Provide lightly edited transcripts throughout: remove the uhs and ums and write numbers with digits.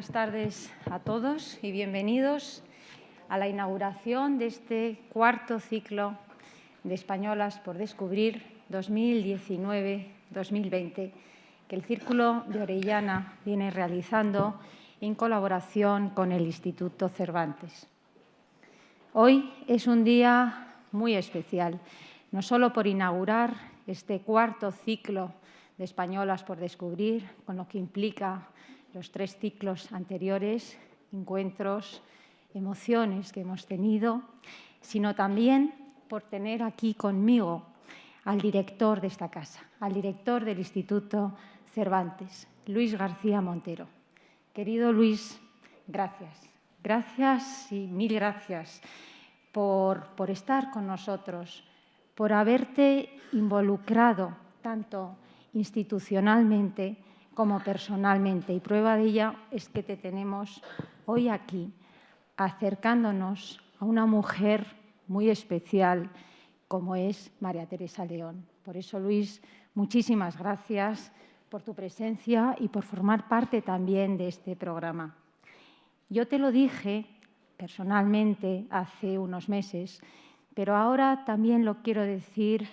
buenas tardes a todos y bienvenidos a la inauguración de este cuarto ciclo de Españolas por Descubrir 2019-2020 que el Círculo de Orellana viene realizando en colaboración con el Instituto Cervantes. Hoy es un día muy especial, no solo por inaugurar este cuarto ciclo de Españolas por Descubrir, con lo que implica los 3 ciclos anteriores, encuentros, emociones que hemos tenido, sino también por tener aquí conmigo al director de esta casa, al director del Instituto Cervantes, Luis García Montero. Querido Luis, gracias. Gracias y mil gracias por estar con nosotros, por haberte involucrado tanto institucionalmente como personalmente. Y prueba de ello es que te tenemos hoy aquí, acercándonos a una mujer muy especial como es María Teresa León. Por eso, Luis, muchísimas gracias por tu presencia y por formar parte también de este programa. Yo te lo dije personalmente hace unos meses, pero ahora también lo quiero decir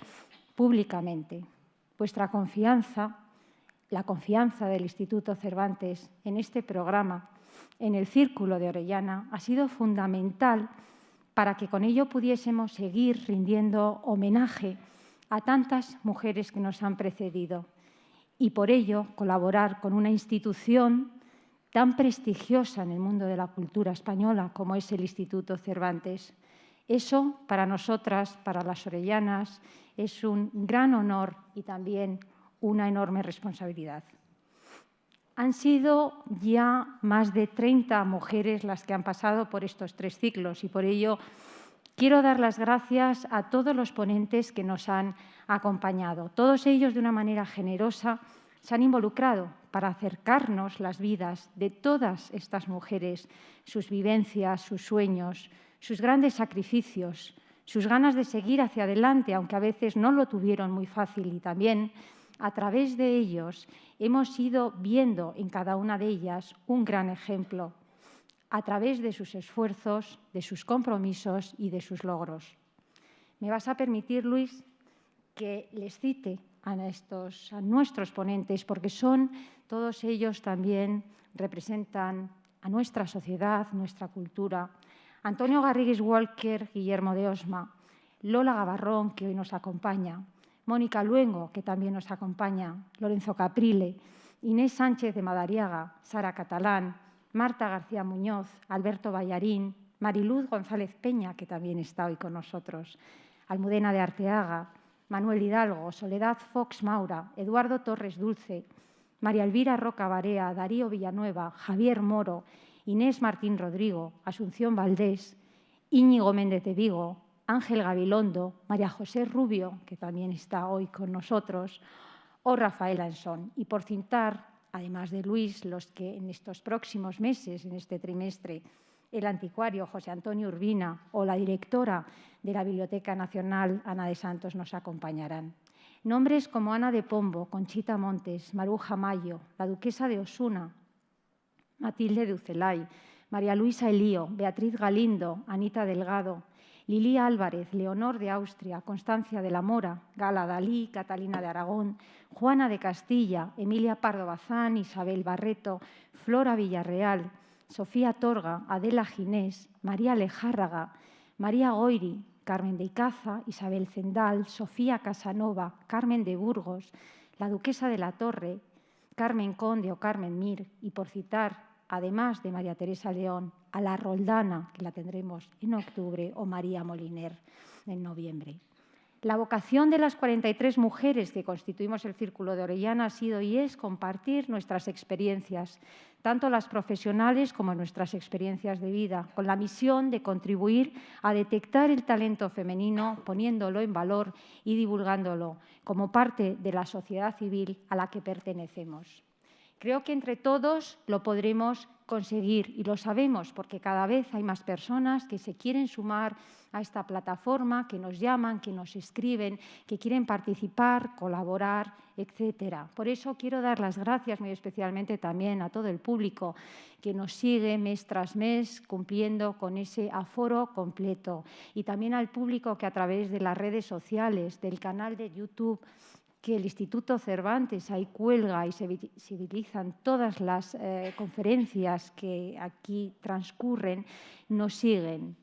públicamente. Vuestra confianza, la confianza del Instituto Cervantes en este programa, en el Círculo de Orellana, ha sido fundamental para que con ello pudiésemos seguir rindiendo homenaje a tantas mujeres que nos han precedido y por ello colaborar con una institución tan prestigiosa en el mundo de la cultura española como es el Instituto Cervantes. Eso para nosotras, para las orellanas, es un gran honor y también una enorme responsabilidad. Han sido ya más de 30 mujeres las que han pasado por estos 3 ciclos y por ello quiero dar las gracias a todos los ponentes que nos han acompañado. Todos ellos de una manera generosa se han involucrado para acercarnos las vidas de todas estas mujeres, sus vivencias, sus sueños, sus grandes sacrificios, sus ganas de seguir hacia adelante, aunque a veces no lo tuvieron muy fácil y también a través de ellos hemos ido viendo en cada una de ellas un gran ejemplo, a través de sus esfuerzos, de sus compromisos y de sus logros. Me vas a permitir, Luis, que les cite a nuestros ponentes, porque todos ellos también representan a nuestra sociedad, nuestra cultura. Antonio Garrigues Walker, Guillermo de Osma, Lola Gabarrón, que hoy nos acompaña, Mónica Luengo, que también nos acompaña, Lorenzo Caprile, Inés Sánchez de Madariaga, Sara Catalán, Marta García Muñoz, Alberto Ballarín, Mariluz González Peña, que también está hoy con nosotros, Almudena de Arteaga, Manuel Hidalgo, Soledad Fox Maura, Eduardo Torres Dulce, María Elvira Roca Barea, Darío Villanueva, Javier Moro, Inés Martín Rodrigo, Asunción Valdés, Íñigo Méndez de Vigo, Ángel Gabilondo, María José Rubio, que también está hoy con nosotros, o Rafael Ansón. Y por citar, además de Luis, los que en estos próximos meses, en este trimestre, el anticuario José Antonio Urbina o la directora de la Biblioteca Nacional, Ana de Santos, nos acompañarán. Nombres como Ana de Pombo, Conchita Montes, Maruja Mayo, la duquesa de Osuna, Matilde de Ucelay, María Luisa Elío, Beatriz Galindo, Anita Delgado, Lili Álvarez, Leonor de Austria, Constancia de la Mora, Gala Dalí, Catalina de Aragón, Juana de Castilla, Emilia Pardo Bazán, Isabel Barreto, Flora Villarreal, Sofía Torga, Adela Ginés, María Lejárraga, María Goiri, Carmen de Icaza, Isabel Zendal, Sofía Casanova, Carmen de Burgos, la duquesa de la Torre, Carmen Conde o Carmen Mir, y por citar, además de María Teresa León, a la Roldana, que la tendremos en octubre, o María Moliner en noviembre. La vocación de las 43 mujeres que constituimos el Círculo de Orellana ha sido y es compartir nuestras experiencias, tanto las profesionales como nuestras experiencias de vida, con la misión de contribuir a detectar el talento femenino, poniéndolo en valor y divulgándolo como parte de la sociedad civil a la que pertenecemos. Creo que entre todos lo podremos conseguir, y lo sabemos porque cada vez hay más personas que se quieren sumar a esta plataforma, que nos llaman, que nos escriben, que quieren participar, colaborar, etcétera. Por eso quiero dar las gracias muy especialmente también a todo el público que nos sigue mes tras mes cumpliendo con ese aforo completo, y también al público que a través de las redes sociales, del canal de YouTube, que el Instituto Cervantes ahí cuelga y se visibilizan todas las conferencias que aquí transcurren, nos siguen.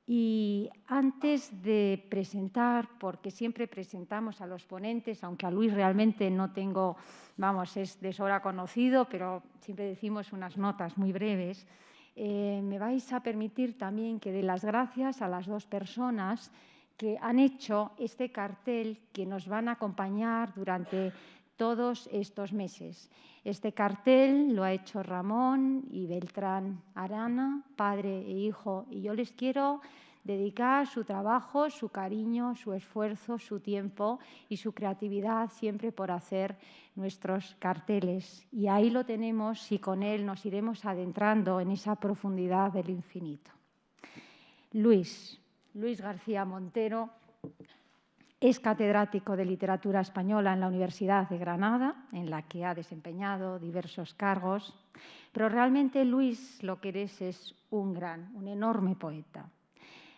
Y antes de presentar, porque siempre presentamos a los ponentes, aunque a Luis realmente no tengo, vamos, es de sobra conocido, pero siempre decimos unas notas muy breves, me vais a permitir también que dé las gracias a las dos personas que han hecho este cartel que nos van a acompañar durante todos estos meses. Este cartel lo ha hecho Ramón y Beltrán Arana, padre e hijo, y yo les quiero dedicar su trabajo, su cariño, su esfuerzo, su tiempo y su creatividad siempre por hacer nuestros carteles. Y ahí lo tenemos y con él nos iremos adentrando en esa profundidad del infinito. Luis García Montero es catedrático de Literatura Española en la Universidad de Granada, en la que ha desempeñado diversos cargos, pero realmente Luis lo que eres es un enorme poeta,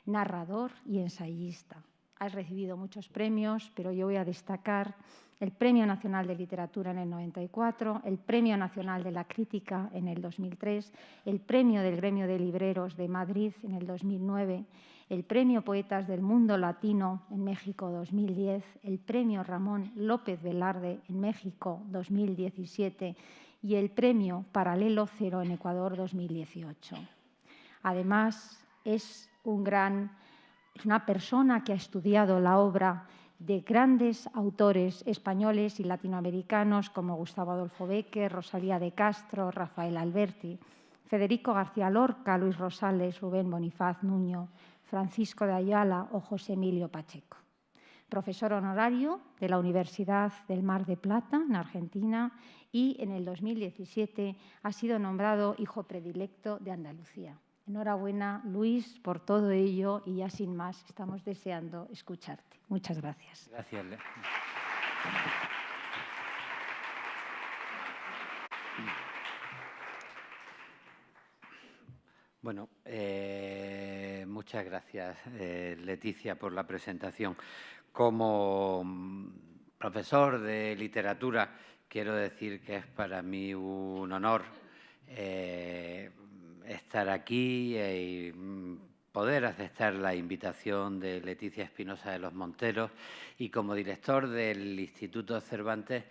narrador y ensayista. Has recibido muchos premios, pero yo voy a destacar el Premio Nacional de Literatura en el 94, el Premio Nacional de la Crítica en el 2003, el Premio del Gremio de Libreros de Madrid en el 2009, el Premio Poetas del Mundo Latino en México 2010, el Premio Ramón López Velarde en México 2017 y el Premio Paralelo Cero en Ecuador 2018. Además, es una persona que ha estudiado la obra de grandes autores españoles y latinoamericanos como Gustavo Adolfo Bécquer, Rosalía de Castro, Rafael Alberti, Federico García Lorca, Luis Rosales, Rubén Bonifaz Nuño, Francisco de Ayala o José Emilio Pacheco. Profesor honorario de la Universidad del Mar de Plata, en Argentina, y en el 2017 ha sido nombrado hijo predilecto de Andalucía. Enhorabuena, Luis, por todo ello, y ya sin más, estamos deseando escucharte. Muchas gracias. Gracias. Bueno, muchas gracias, Leticia, por la presentación. Como profesor de literatura, quiero decir que es para mí un honor estar aquí y poder aceptar la invitación de Leticia Espinosa de los Monteros, y como director del Instituto Cervantes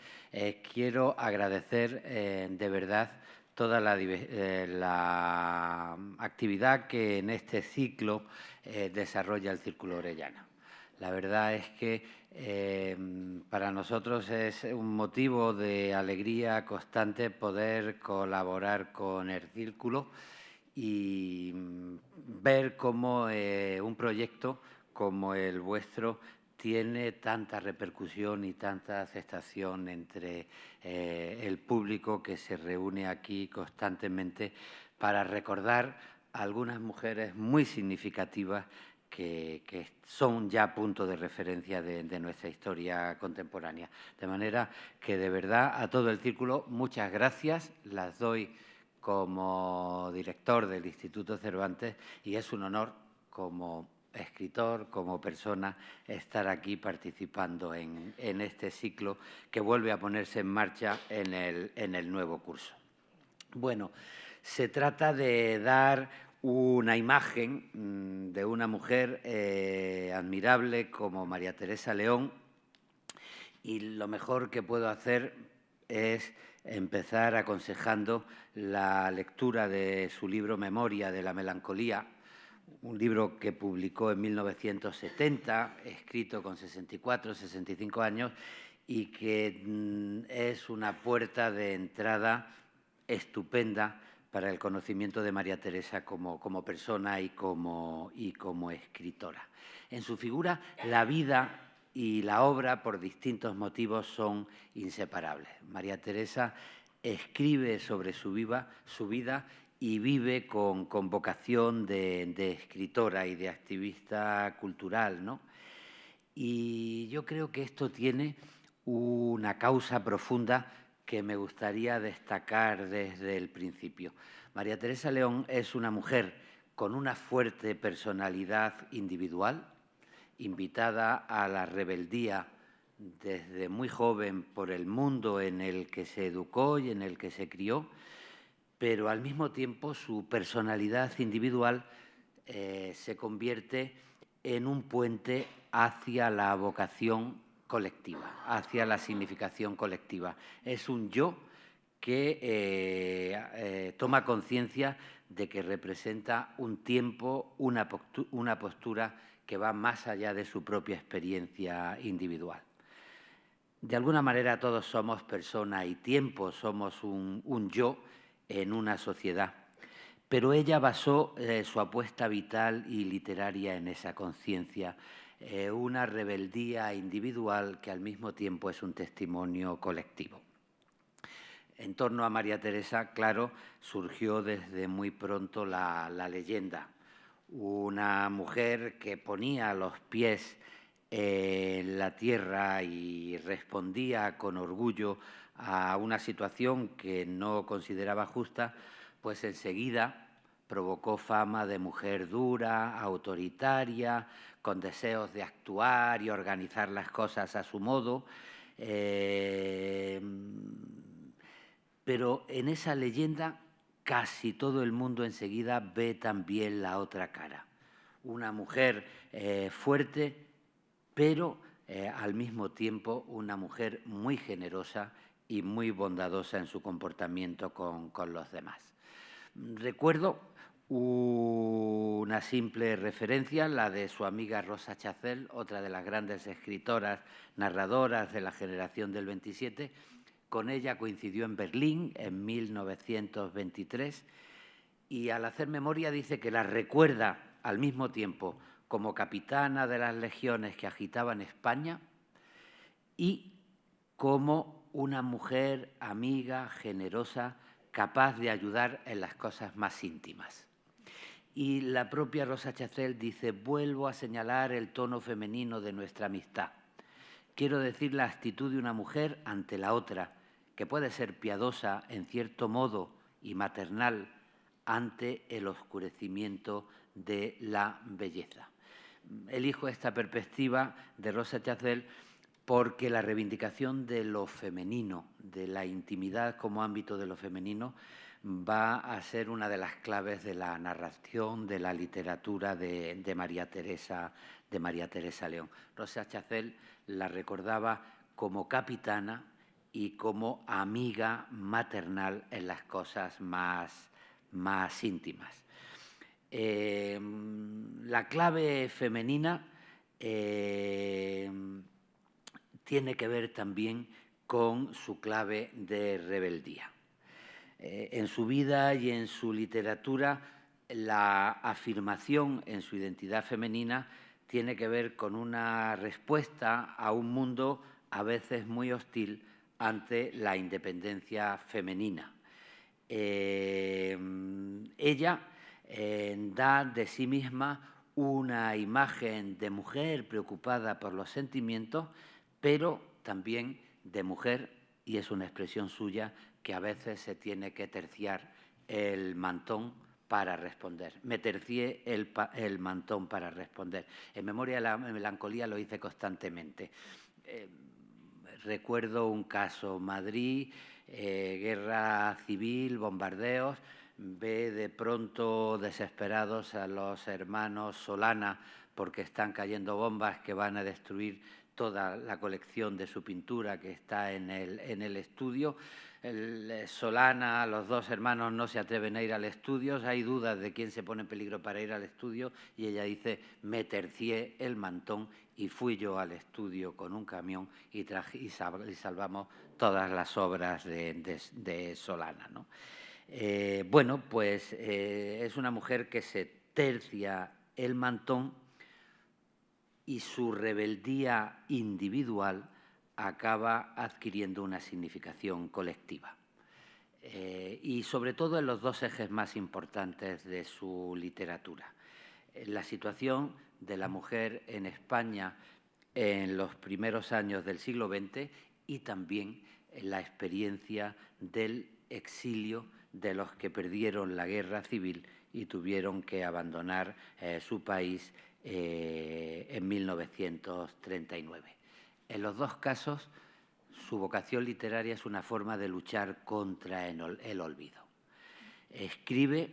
quiero agradecer de verdad toda la actividad que en este ciclo desarrolla el Círculo Orellana. La verdad es que para nosotros es un motivo de alegría constante poder colaborar con el Círculo y ver cómo un proyecto como el vuestro tiene tanta repercusión y tanta aceptación entre el público que se reúne aquí constantemente para recordar a algunas mujeres muy significativas que son ya punto de referencia de nuestra historia contemporánea. De manera que, de verdad, a todo el Círculo, muchas gracias. Las doy como director del Instituto Cervantes y es un honor como escritor, como persona, estar aquí participando en este ciclo que vuelve a ponerse en marcha en el nuevo curso. Bueno, se trata de dar una imagen de una mujer admirable como María Teresa León, y lo mejor que puedo hacer es empezar aconsejando la lectura de su libro Memoria de la Melancolía, un libro que publicó en 1970, escrito con 64, 65 años, y que es una puerta de entrada estupenda para el conocimiento de María Teresa como persona y como escritora. En su figura, la vida y la obra, por distintos motivos, son inseparables. María Teresa escribe sobre su vida y vive con vocación de escritora y de activista cultural, ¿no? Y yo creo que esto tiene una causa profunda que me gustaría destacar desde el principio. María Teresa León es una mujer con una fuerte personalidad individual, invitada a la rebeldía desde muy joven por el mundo en el que se educó y en el que se crió, pero al mismo tiempo su personalidad individual se convierte en un puente hacia la vocación colectiva, hacia la significación colectiva. Es un yo que toma conciencia de que representa un tiempo, una postura que va más allá de su propia experiencia individual. De alguna manera todos somos persona y tiempo, somos un yo en una sociedad. Pero ella basó su apuesta vital y literaria en esa conciencia, una rebeldía individual que al mismo tiempo es un testimonio colectivo. En torno a María Teresa, claro, surgió desde muy pronto la leyenda. Una mujer que ponía los pies en la tierra y respondía con orgullo a una situación que no consideraba justa, pues enseguida provocó fama de mujer dura, autoritaria, con deseos de actuar y organizar las cosas a su modo. Pero en esa leyenda casi todo el mundo enseguida ve también la otra cara. Una mujer fuerte, pero al mismo tiempo una mujer muy generosa y muy bondadosa en su comportamiento con los demás. Recuerdo una simple referencia, la de su amiga Rosa Chazelle, otra de las grandes escritoras, narradoras de la generación del 27. Con ella coincidió en Berlín en 1923 y al hacer memoria dice que la recuerda al mismo tiempo como capitana de las legiones que agitaban España y como una mujer amiga, generosa, capaz de ayudar en las cosas más íntimas. Y la propia Rosa Chazelle dice: vuelvo a señalar el tono femenino de nuestra amistad. Quiero decir la actitud de una mujer ante la otra, que puede ser piadosa en cierto modo y maternal ante el oscurecimiento de la belleza. Elijo esta perspectiva de Rosa Chazelle porque la reivindicación de lo femenino, de la intimidad como ámbito de lo femenino, va a ser una de las claves de la narración de la literatura de María Teresa León. Rosa Chazelle la recordaba como capitana y como amiga maternal en las cosas más íntimas. La clave femenina tiene que ver también con su clave de rebeldía. En su vida y en su literatura, la afirmación en su identidad femenina tiene que ver con una respuesta a un mundo a veces muy hostil ante la independencia femenina. Ella da de sí misma una imagen de mujer preocupada por los sentimientos, pero también de mujer, y es una expresión suya, que a veces se tiene que terciar el mantón para responder. Me tercié el mantón para responder. En Memoria de la melancolía lo hice constantemente. Recuerdo un caso, Madrid, guerra civil, bombardeos, ve de pronto desesperados a los hermanos Solana porque están cayendo bombas que van a destruir toda la colección de su pintura que está en el estudio. Solana, los dos hermanos no se atreven a ir al estudio, hay dudas de quién se pone en peligro para ir al estudio y ella dice: me tercié el mantón y fui yo al estudio con un camión y salvamos todas las obras de Solana, ¿no? Bueno, pues es una mujer que se tercia el mantón y su rebeldía individual acaba adquiriendo una significación colectiva. y sobre todo en los dos ejes más importantes de su literatura. La situación de la mujer en España en los primeros años del siglo XX y también la experiencia del exilio de los que perdieron la guerra civil y tuvieron que abandonar su país en 1939. En los dos casos, su vocación literaria es una forma de luchar contra el olvido. Escribe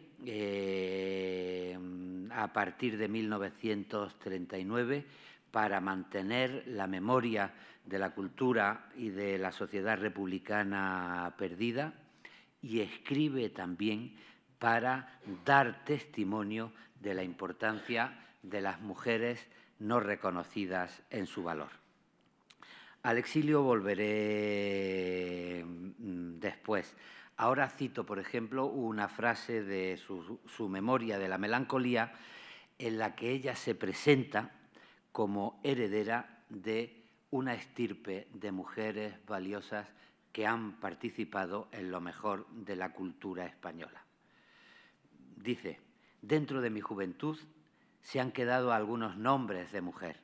a partir de 1939 para mantener la memoria de la cultura y de la sociedad republicana perdida, y escribe también para dar testimonio de la importancia de las mujeres no reconocidas en su valor. Al exilio volveré después. Ahora cito, por ejemplo, una frase de su memoria de la melancolía, en la que ella se presenta como heredera de una estirpe de mujeres valiosas que han participado en lo mejor de la cultura española. Dice: dentro de mi juventud se han quedado algunos nombres de mujer: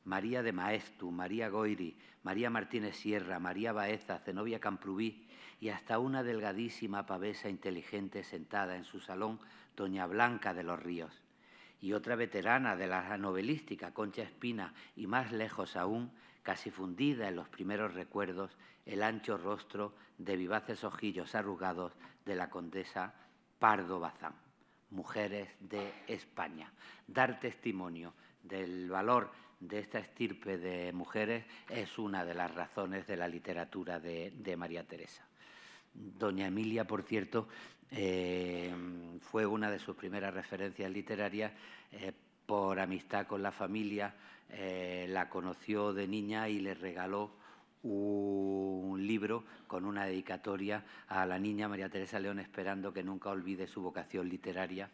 María de Maestu, María Goiri, María Martínez Sierra, María Baeza, Zenobia Camprubí y hasta una delgadísima pavesa inteligente sentada en su salón, doña Blanca de los Ríos. Y otra veterana de la novelística, Concha Espina, y más lejos aún, casi fundida en los primeros recuerdos, el ancho rostro de vivaces ojillos arrugados de la condesa Pardo Bazán. Mujeres de España. Dar testimonio del valor de esta estirpe de mujeres es una de las razones de la literatura de María Teresa. Doña Emilia, por cierto, fue una de sus primeras referencias literarias. Por amistad con la familia, la conoció de niña y le regaló un libro con una dedicatoria a la niña María Teresa León, esperando que nunca olvide su vocación literaria,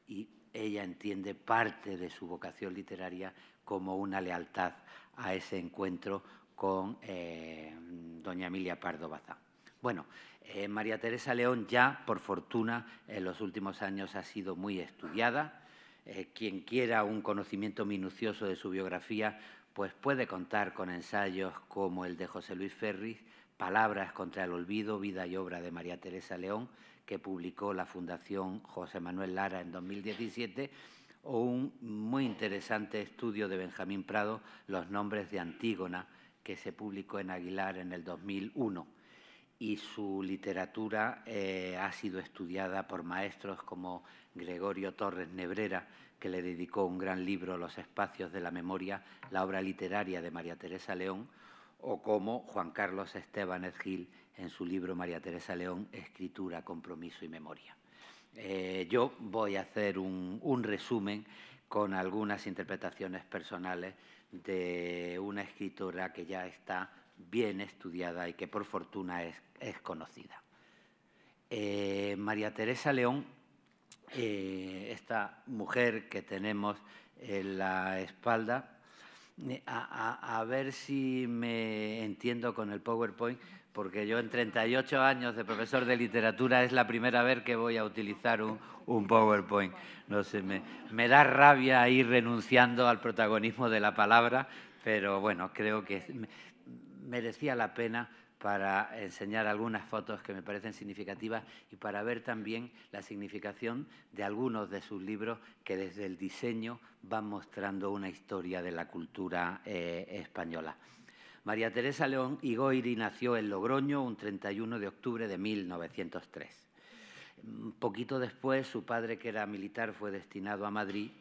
y ella entiende parte de su vocación literaria como una lealtad a ese encuentro con doña Emilia Pardo Bazán. Bueno, María Teresa León ya, por fortuna, en los últimos años ha sido muy estudiada. Quien quiera un conocimiento minucioso de su biografía, pues puede contar con ensayos como el de José Luis Ferris, Palabras contra el olvido, vida y obra de María Teresa León, que publicó la Fundación José Manuel Lara en 2017, o un muy interesante estudio de Benjamín Prado, Los nombres de Antígona, que se publicó en Aguilar en el 2001. Y su literatura ha sido estudiada por maestros como Gregorio Torres Nebrera, que le dedicó un gran libro, Los espacios de la memoria, la obra literaria de María Teresa León, o como Juan Carlos Estebanez Gil en su libro María Teresa León, Escritura, Compromiso y Memoria. Yo voy a hacer un resumen con algunas interpretaciones personales de una escritora que ya está bien estudiada y que por fortuna es conocida. María Teresa León, esta mujer que tenemos en la espalda, a ver si me entiendo con el PowerPoint, porque yo en 38 años de profesor de literatura es la primera vez que voy a utilizar un PowerPoint. No sé, me da rabia ir renunciando al protagonismo de la palabra, pero bueno, creo que merecía la pena para enseñar algunas fotos que me parecen significativas y para ver también la significación de algunos de sus libros que desde el diseño van mostrando una historia de la cultura española. María Teresa León y Goiri nació en Logroño un 31 de octubre de 1903. Un poquito después, su padre, que era militar, fue destinado a Madrid,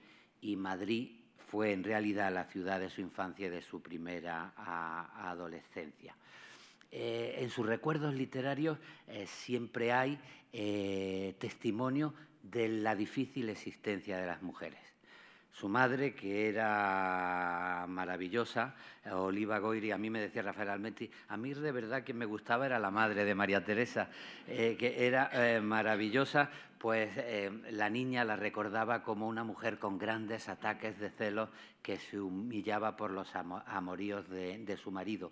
y Madrid fue en realidad la ciudad de su infancia y de su primera adolescencia. En sus recuerdos literarios siempre hay testimonio de la difícil existencia de las mujeres. Su madre, que era maravillosa, Oliva Goiri, a mí me decía Rafael Almetti, a mí de verdad que me gustaba era la madre de María Teresa, que era maravillosa, pues la niña la recordaba como una mujer con grandes ataques de celos que se humillaba por los amoríos de su marido.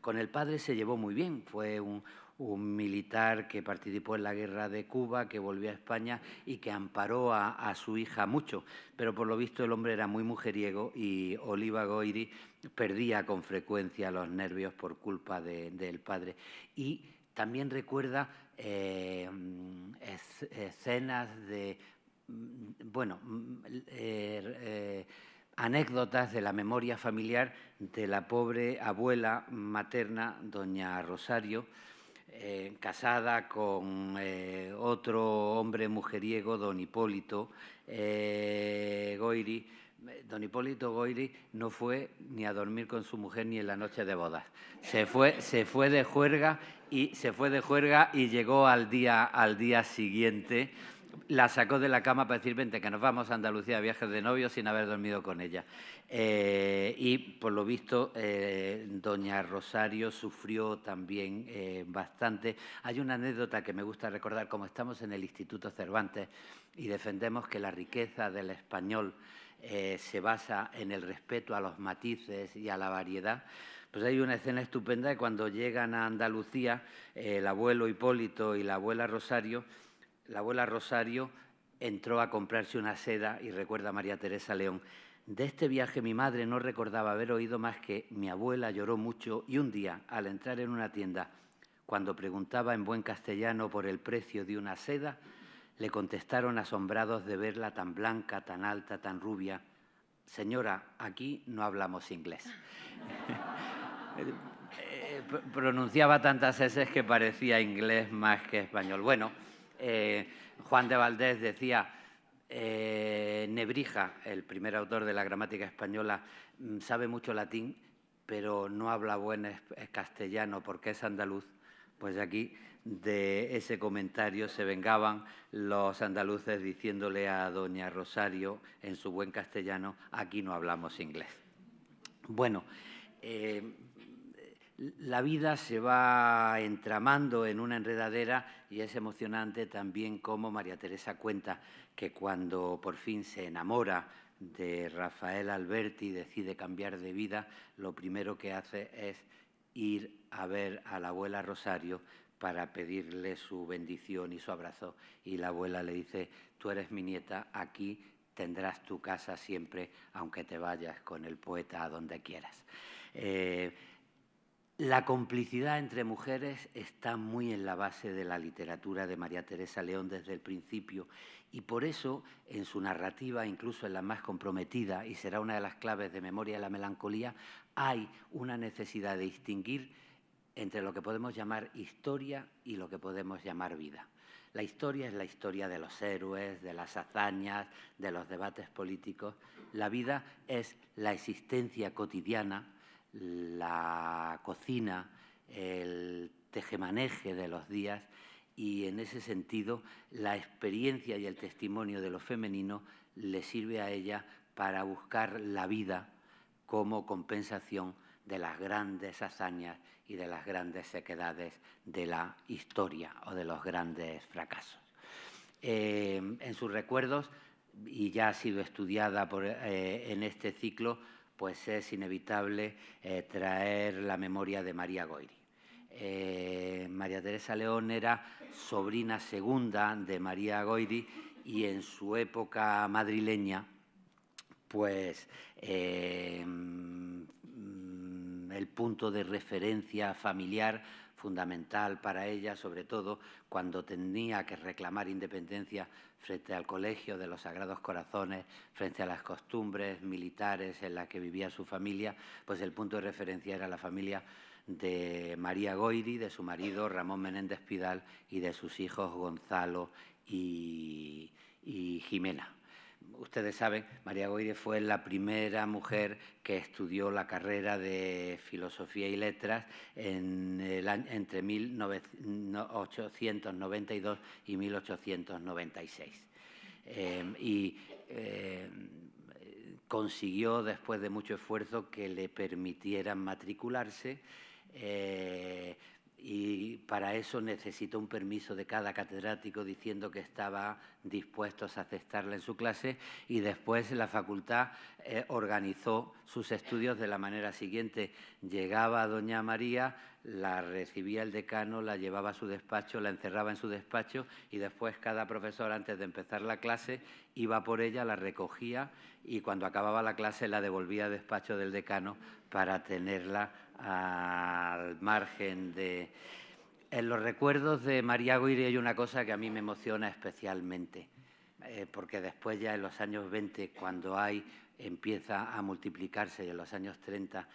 Con el padre se llevó muy bien, fue un militar que participó en la guerra de Cuba, que volvió a España y que amparó a su hija mucho, pero por lo visto el hombre era muy mujeriego y Oliva Goyri perdía con frecuencia los nervios por culpa del padre. Y también recuerda escenas de, bueno, anécdotas de la memoria familiar de la pobre abuela materna, doña Rosario, casada con otro hombre mujeriego, don Hipólito Goyri. Don Hipólito Goyri no fue ni a dormir con su mujer ni en la noche de bodas. Se fue de juerga y llegó al día siguiente. La sacó de la cama para decir, vente, que nos vamos a Andalucía a viajes de novios sin haber dormido con ella. Y, por lo visto, doña Rosario sufrió también bastante. Hay una anécdota que me gusta recordar, como estamos en el Instituto Cervantes y defendemos que la riqueza del español se basa en el respeto a los matices y a la variedad. Pues hay una escena estupenda de cuando llegan a Andalucía el abuelo Hipólito y la abuela Rosario. La abuela Rosario entró a comprarse una seda y recuerda a María Teresa León. De este viaje mi madre no recordaba haber oído más que mi abuela lloró mucho y un día, al entrar en una tienda, cuando preguntaba en buen castellano por el precio de una seda, le contestaron asombrados de verla tan blanca, tan alta, tan rubia. Señora, aquí no hablamos inglés. Pronunciaba tantas eses que parecía inglés más que español. Bueno, Juan de Valdés decía, Nebrija, el primer autor de la gramática española, sabe mucho latín, pero no habla buen castellano porque es andaluz. Pues aquí de ese comentario se vengaban los andaluces diciéndole a doña Rosario en su buen castellano, aquí no hablamos inglés. Bueno, la vida se va entramando en una enredadera y es emocionante también cómo María Teresa cuenta que cuando por fin se enamora de Rafael Alberti y decide cambiar de vida, lo primero que hace es ir a ver a la abuela Rosario para pedirle su bendición y su abrazo. Y la abuela le dice, tú eres mi nieta, aquí tendrás tu casa siempre, aunque te vayas con el poeta a donde quieras. La complicidad entre mujeres está muy en la base de la literatura de María Teresa León desde el principio y por eso en su narrativa, incluso en la más comprometida, y será una de las claves de Memoria de la Melancolía, hay una necesidad de distinguir entre lo que podemos llamar historia y lo que podemos llamar vida. La historia es la historia de los héroes, de las hazañas, de los debates políticos. La vida es la existencia cotidiana, la cocina, el tejemaneje de los días y en ese sentido la experiencia y el testimonio de lo femenino le sirve a ella para buscar la vida como compensación de las grandes hazañas y de las grandes sequedades de la historia o de los grandes fracasos. En sus recuerdos, y ya ha sido estudiada en este ciclo, pues es inevitable traer la memoria de María Goyri. María Teresa León era sobrina segunda de María Goyri y en su época madrileña, pues el punto de referencia familiar fundamental para ella, sobre todo cuando tenía que reclamar independencia frente al Colegio de los Sagrados Corazones, frente a las costumbres militares en las que vivía su familia, pues el punto de referencia era la familia de María Goyri, de su marido Ramón Menéndez Pidal y de sus hijos Gonzalo y Jimena. Ustedes saben, María Goyri fue la primera mujer que estudió la carrera de Filosofía y Letras entre 1892 y 1896. Consiguió, después de mucho esfuerzo, que le permitieran matricularse y para eso necesitó un permiso de cada catedrático diciendo que estaba dispuestos a aceptarla en su clase, y después la facultad organizó sus estudios de la manera siguiente. Llegaba doña María, la recibía el decano, la llevaba a su despacho, la encerraba en su despacho, y después cada profesor, antes de empezar la clase, iba por ella, la recogía y cuando acababa la clase la devolvía al despacho del decano para tenerla al margen de... En los recuerdos de María Goyri hay una cosa que a mí me emociona especialmente, porque después ya en los años 20, cuando empieza a multiplicarse, y en los años 30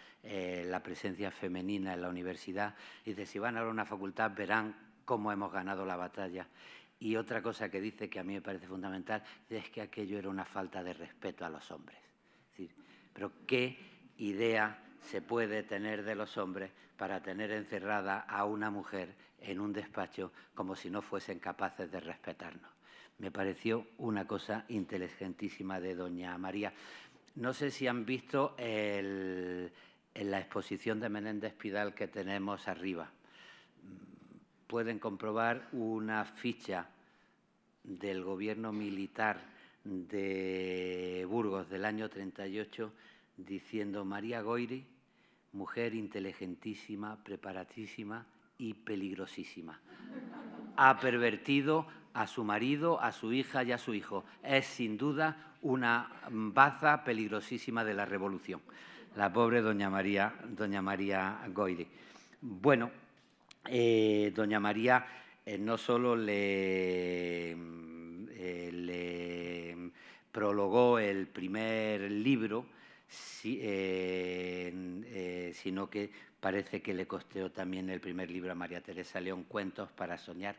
la presencia femenina en la universidad, dice, si van a una facultad verán cómo hemos ganado la batalla. Y otra cosa que dice, que a mí me parece fundamental, es que aquello era una falta de respeto a los hombres. Es decir, pero ¿qué idea se puede tener de los hombres para tener encerrada a una mujer en un despacho como si no fuesen capaces de respetarnos? Me pareció una cosa inteligentísima de doña María. No sé si han visto en la exposición de Menéndez Pidal que tenemos arriba. Pueden comprobar una ficha del gobierno militar de Burgos del año 38 diciendo María Goyri, mujer inteligentísima, preparadísima y peligrosísima. Ha pervertido a su marido, a su hija y a su hijo. Es sin duda una baza peligrosísima de la revolución. La pobre doña María Goyri. Bueno, doña María no solo le prologó el primer libro, sino que parece que le costeó también el primer libro a María Teresa León, Cuentos para soñar,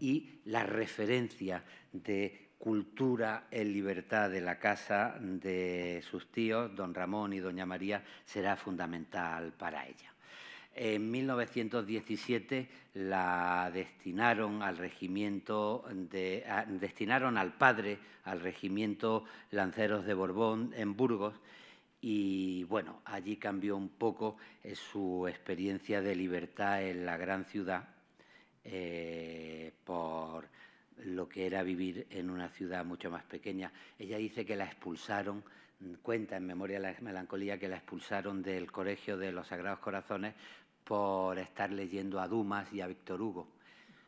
y la referencia de cultura en libertad de la casa de sus tíos, don Ramón y doña María, será fundamental para ella. En 1917 la destinaron al regimiento destinaron al padre al regimiento Lanceros de Borbón en Burgos, y bueno, allí cambió un poco su experiencia de libertad en la gran ciudad por lo que era vivir en una ciudad mucho más pequeña. Ella dice que la expulsaron, cuenta en Memoria de la Melancolía, que la expulsaron del Colegio de los Sagrados Corazones por estar leyendo a Dumas y a Víctor Hugo.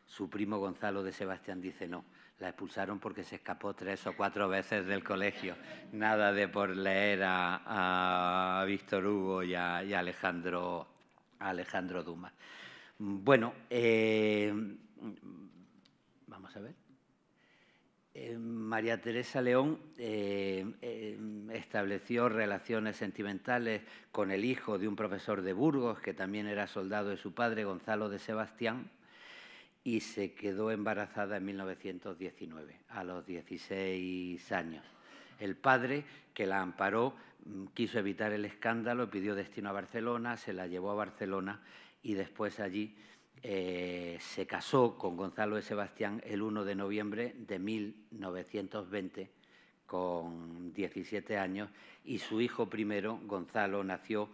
Su primo Gonzalo de Sebastián dice no, la expulsaron porque se escapó 3 o 4 veces del colegio. Nada de por leer a Víctor Hugo y a Alejandro Dumas. Bueno, vamos a ver. María Teresa León estableció relaciones sentimentales con el hijo de un profesor de Burgos, que también era soldado de su padre, Gonzalo de Sebastián, y se quedó embarazada en 1919, a los 16 años. El padre, que la amparó, quiso evitar el escándalo, pidió destino a Barcelona, se la llevó a Barcelona y después allí se casó con Gonzalo de Sebastián el 1 de noviembre de 1920, con 17 años, y su hijo primero, Gonzalo, nació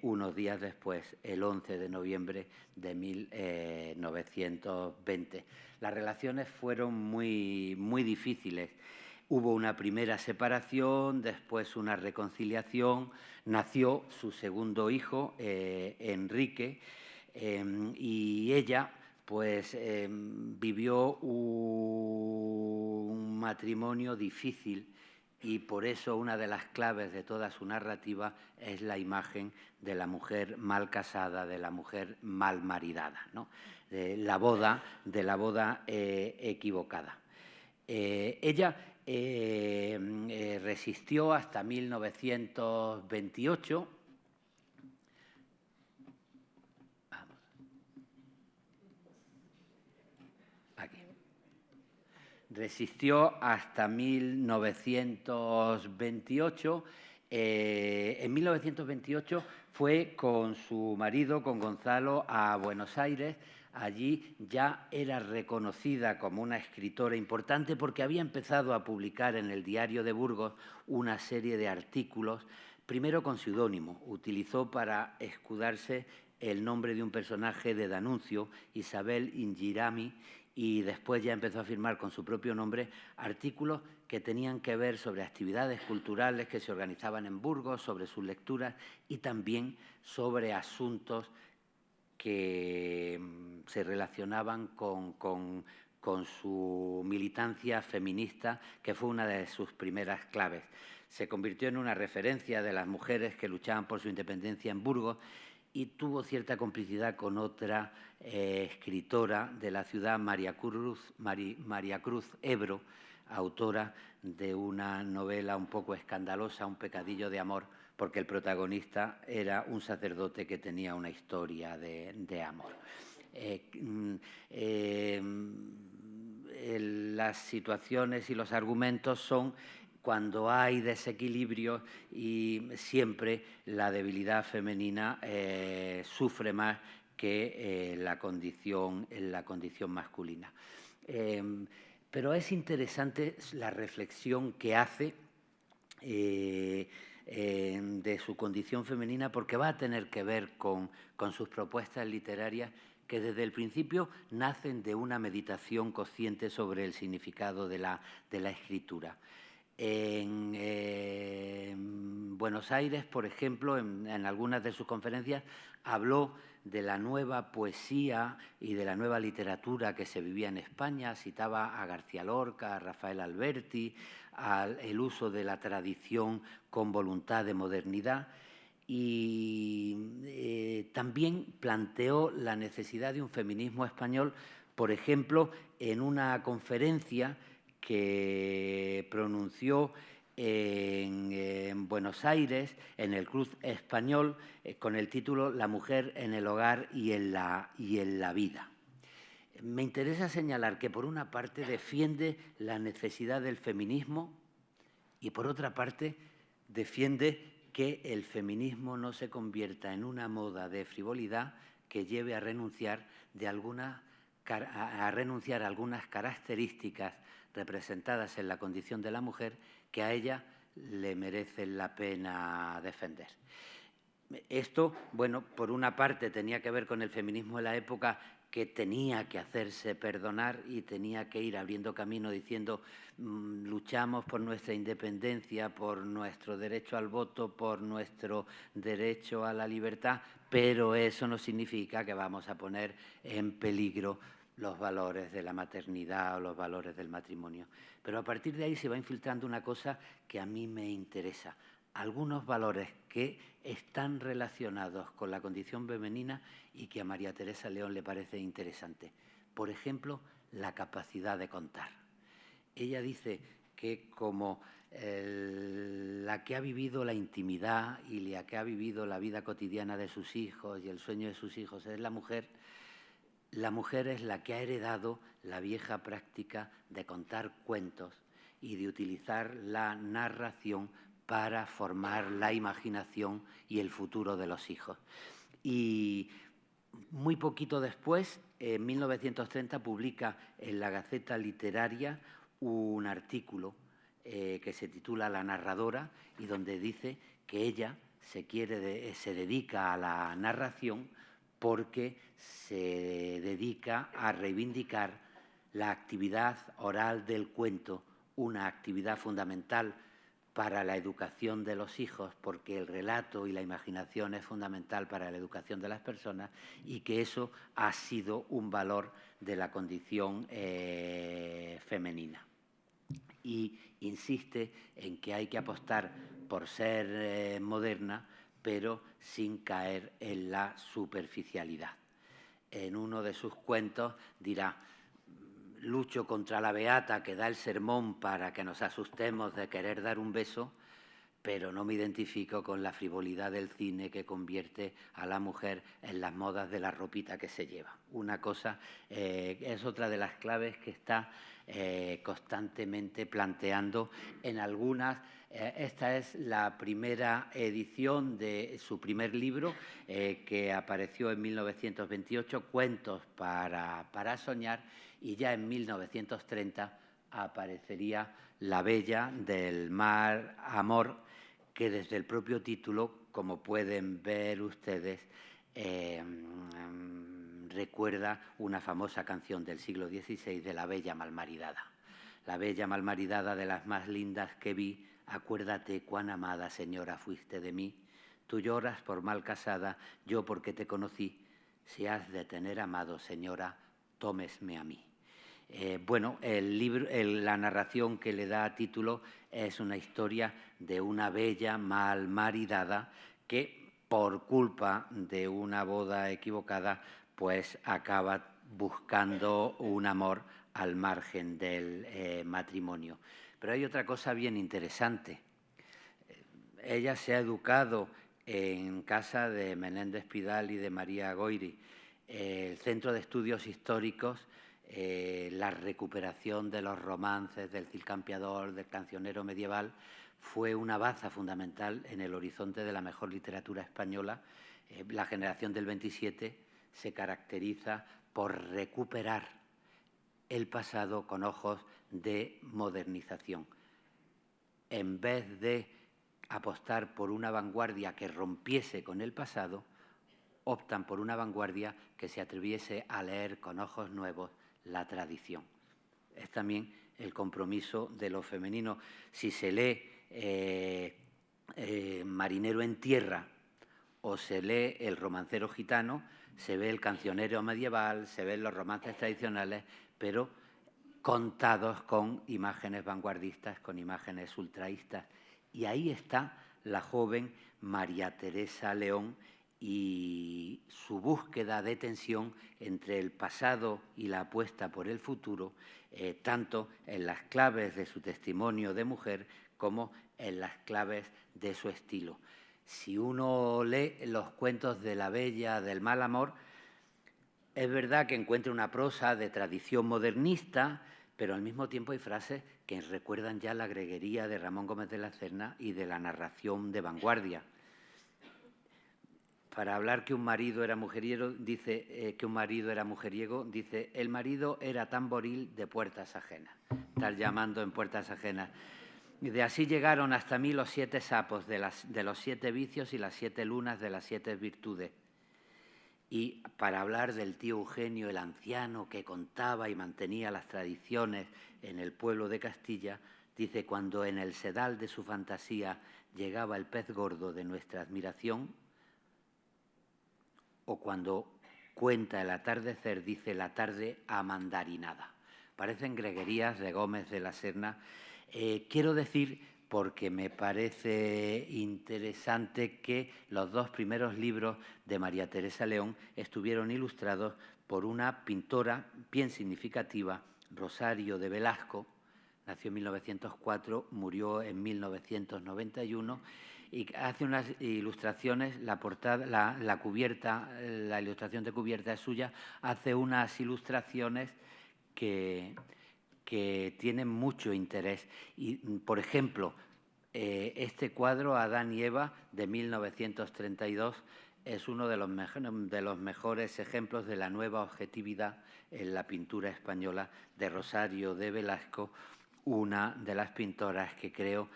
unos días después, el 11 de noviembre de 1920. Las relaciones fueron muy, muy difíciles. Hubo una primera separación, después una reconciliación, nació su segundo hijo, Enrique, y ella pues vivió un matrimonio difícil, y por eso una de las claves de toda su narrativa es la imagen de la mujer mal casada, de la mujer mal maridada, ¿no? De la boda equivocada. Ella resistió hasta 1928. Resistió hasta 1928. En 1928 fue con su marido, con Gonzalo, a Buenos Aires. Allí ya era reconocida como una escritora importante porque había empezado a publicar en el Diario de Burgos una serie de artículos, primero con seudónimo. Utilizó para escudarse el nombre de un personaje de D'Annunzio, Isabel Ingirami, y después ya empezó a firmar con su propio nombre artículos que tenían que ver sobre actividades culturales que se organizaban en Burgos, sobre sus lecturas y también sobre asuntos que se relacionaban con su militancia feminista, que fue una de sus primeras claves. Se convirtió en una referencia de las mujeres que luchaban por su independencia en Burgos y tuvo cierta complicidad con otra escritora de la ciudad, María Cruz Ebro, autora de una novela un poco escandalosa, Un pecadillo de amor, porque el protagonista era un sacerdote que tenía una historia de amor. Las situaciones y los argumentos son cuando hay desequilibrio y siempre la debilidad femenina sufre más que la condición masculina. Pero es interesante la reflexión que hace de su condición femenina, porque va a tener que ver con sus propuestas literarias que desde el principio nacen de una meditación consciente sobre el significado de la escritura. En Buenos Aires, por ejemplo, en algunas de sus conferencias, habló de la nueva poesía y de la nueva literatura que se vivía en España. Citaba a García Lorca, a Rafael Alberti, el uso de la tradición con voluntad de modernidad. Y también planteó la necesidad de un feminismo español, por ejemplo, en una conferencia que pronunció en Buenos Aires, en el Club Español, con el título La mujer en el hogar y en la vida. Me interesa señalar que, por una parte, defiende la necesidad del feminismo y, por otra parte, defiende que el feminismo no se convierta en una moda de frivolidad que lleve a renunciar a algunas características representadas en la condición de la mujer que a ella le merecen la pena defender. Esto, bueno, por una parte tenía que ver con el feminismo de la época, que tenía que hacerse perdonar y tenía que ir abriendo camino diciendo luchamos por nuestra independencia, por nuestro derecho al voto, por nuestro derecho a la libertad, pero eso no significa que vamos a poner en peligro los valores de la maternidad o los valores del matrimonio. Pero a partir de ahí se va infiltrando una cosa que a mí me interesa. Algunos valores que están relacionados con la condición femenina y que a María Teresa León le parece interesante. Por ejemplo, la capacidad de contar. Ella dice que como la que ha vivido la intimidad y la que ha vivido la vida cotidiana de sus hijos y el sueño de sus hijos es la mujer es la que ha heredado la vieja práctica de contar cuentos y de utilizar la narración para formar la imaginación y el futuro de los hijos. Y muy poquito después, en 1930, publica en la Gaceta Literaria un artículo que se titula La narradora, y donde dice que ella se dedica a la narración porque se dedica a reivindicar la actividad oral del cuento, una actividad fundamental para la educación de los hijos, porque el relato y la imaginación es fundamental para la educación de las personas, y que eso ha sido un valor de la condición femenina. Y insiste en que hay que apostar por ser moderna, pero sin caer en la superficialidad. En uno de sus cuentos dirá: lucho contra la beata que da el sermón para que nos asustemos de querer dar un beso, pero no me identifico con la frivolidad del cine que convierte a la mujer en las modas de la ropita que se lleva. Una cosa es otra de las claves que está constantemente planteando en algunas. Esta es la primera edición de su primer libro, que apareció en 1928, Cuentos para soñar, y ya en 1930 aparecería La bella del mar amor, que desde el propio título, como pueden ver ustedes, recuerda una famosa canción del siglo XVI de La bella malmaridada. La bella malmaridada de las más lindas que vi, acuérdate cuán amada señora fuiste de mí. Tú lloras por mal casada, yo porque te conocí. Si has de tener amado, señora, tómesme a mí. Bueno, el libro, la narración que le da título es una historia de una bella malmaridada que, por culpa de una boda equivocada, pues acaba buscando un amor al margen del matrimonio. Pero hay otra cosa bien interesante. Ella se ha educado en casa de Menéndez Pidal y de María Goyri, el Centro de Estudios Históricos, la recuperación de los romances del Cid Campeador, del cancionero medieval, fue una baza fundamental en el horizonte de la mejor literatura española. La generación del 27 se caracteriza por recuperar el pasado con ojos de modernización. En vez de apostar por una vanguardia que rompiese con el pasado, optan por una vanguardia que se atreviese a leer con ojos nuevos la tradición. Es también el compromiso de lo femenino. Si se lee Marinero en tierra o se lee El romancero gitano, se ve el cancionero medieval, se ven los romances tradicionales, pero contados con imágenes vanguardistas, con imágenes ultraístas. Y ahí está la joven María Teresa León y su búsqueda de tensión entre el pasado y la apuesta por el futuro, tanto en las claves de su testimonio de mujer como en las claves de su estilo. Si uno lee los cuentos de la Bella del mal amor, es verdad que encuentra una prosa de tradición modernista, pero al mismo tiempo hay frases que recuerdan ya la greguería de Ramón Gómez de la Serna y de la narración de vanguardia. Para hablar que un marido era mujeriego, dice el marido era tamboril de puertas ajenas. Estar llamando en puertas ajenas. Y de así llegaron hasta mí los 7 sapos de los 7 vicios y las 7 lunas de las 7 virtudes. Y para hablar del tío Eugenio, el anciano que contaba y mantenía las tradiciones en el pueblo de Castilla, dice: cuando en el sedal de su fantasía llegaba el pez gordo de nuestra admiración, o cuando cuenta el atardecer, dice la tarde amandarinada. Parecen greguerías de Gómez de la Serna. Quiero decir, porque me parece interesante, que los 2 primeros libros de María Teresa León estuvieron ilustrados por una pintora bien significativa, Rosario de Velasco. Nació en 1904, murió en 1991, y hace unas ilustraciones, la cubierta, la ilustración de cubierta es suya, hace unas ilustraciones que tienen mucho interés. Y, por ejemplo, este cuadro, Adán y Eva, de 1932, es uno de los mejores ejemplos de la nueva objetividad en la pintura española de Rosario de Velasco, una de las pintoras que creo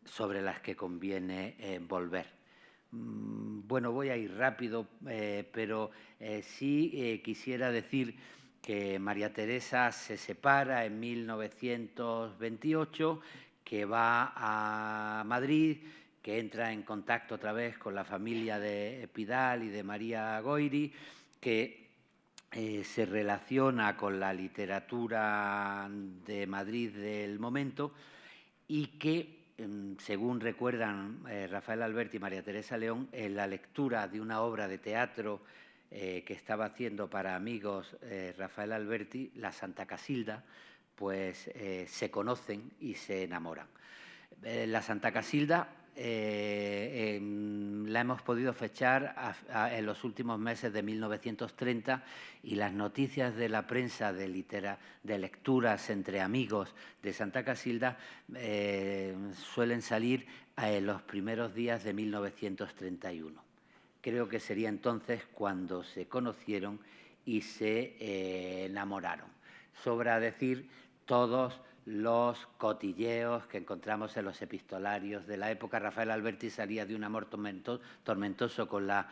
sobre las que conviene volver. Bueno, voy a ir rápido, pero sí quisiera decir que María Teresa se separa en 1928, que va a Madrid, que entra en contacto otra vez con la familia de Pidal y de María Goyri, que se relaciona con la literatura de Madrid del momento y que, según recuerdan Rafael Alberti y María Teresa León, en la lectura de una obra de teatro que estaba haciendo para amigos Rafael Alberti, La Santa Casilda, pues se conocen y se enamoran. La Santa Casilda la hemos podido fechar en los últimos meses de 1930, y las noticias de la prensa de lecturas entre amigos de Santa Casilda suelen salir en los primeros días de 1931. Creo que sería entonces cuando se conocieron y se enamoraron. Sobra decir, todos los cotilleos que encontramos en los epistolarios de la época. Rafael Alberti salía de un amor tormentoso con la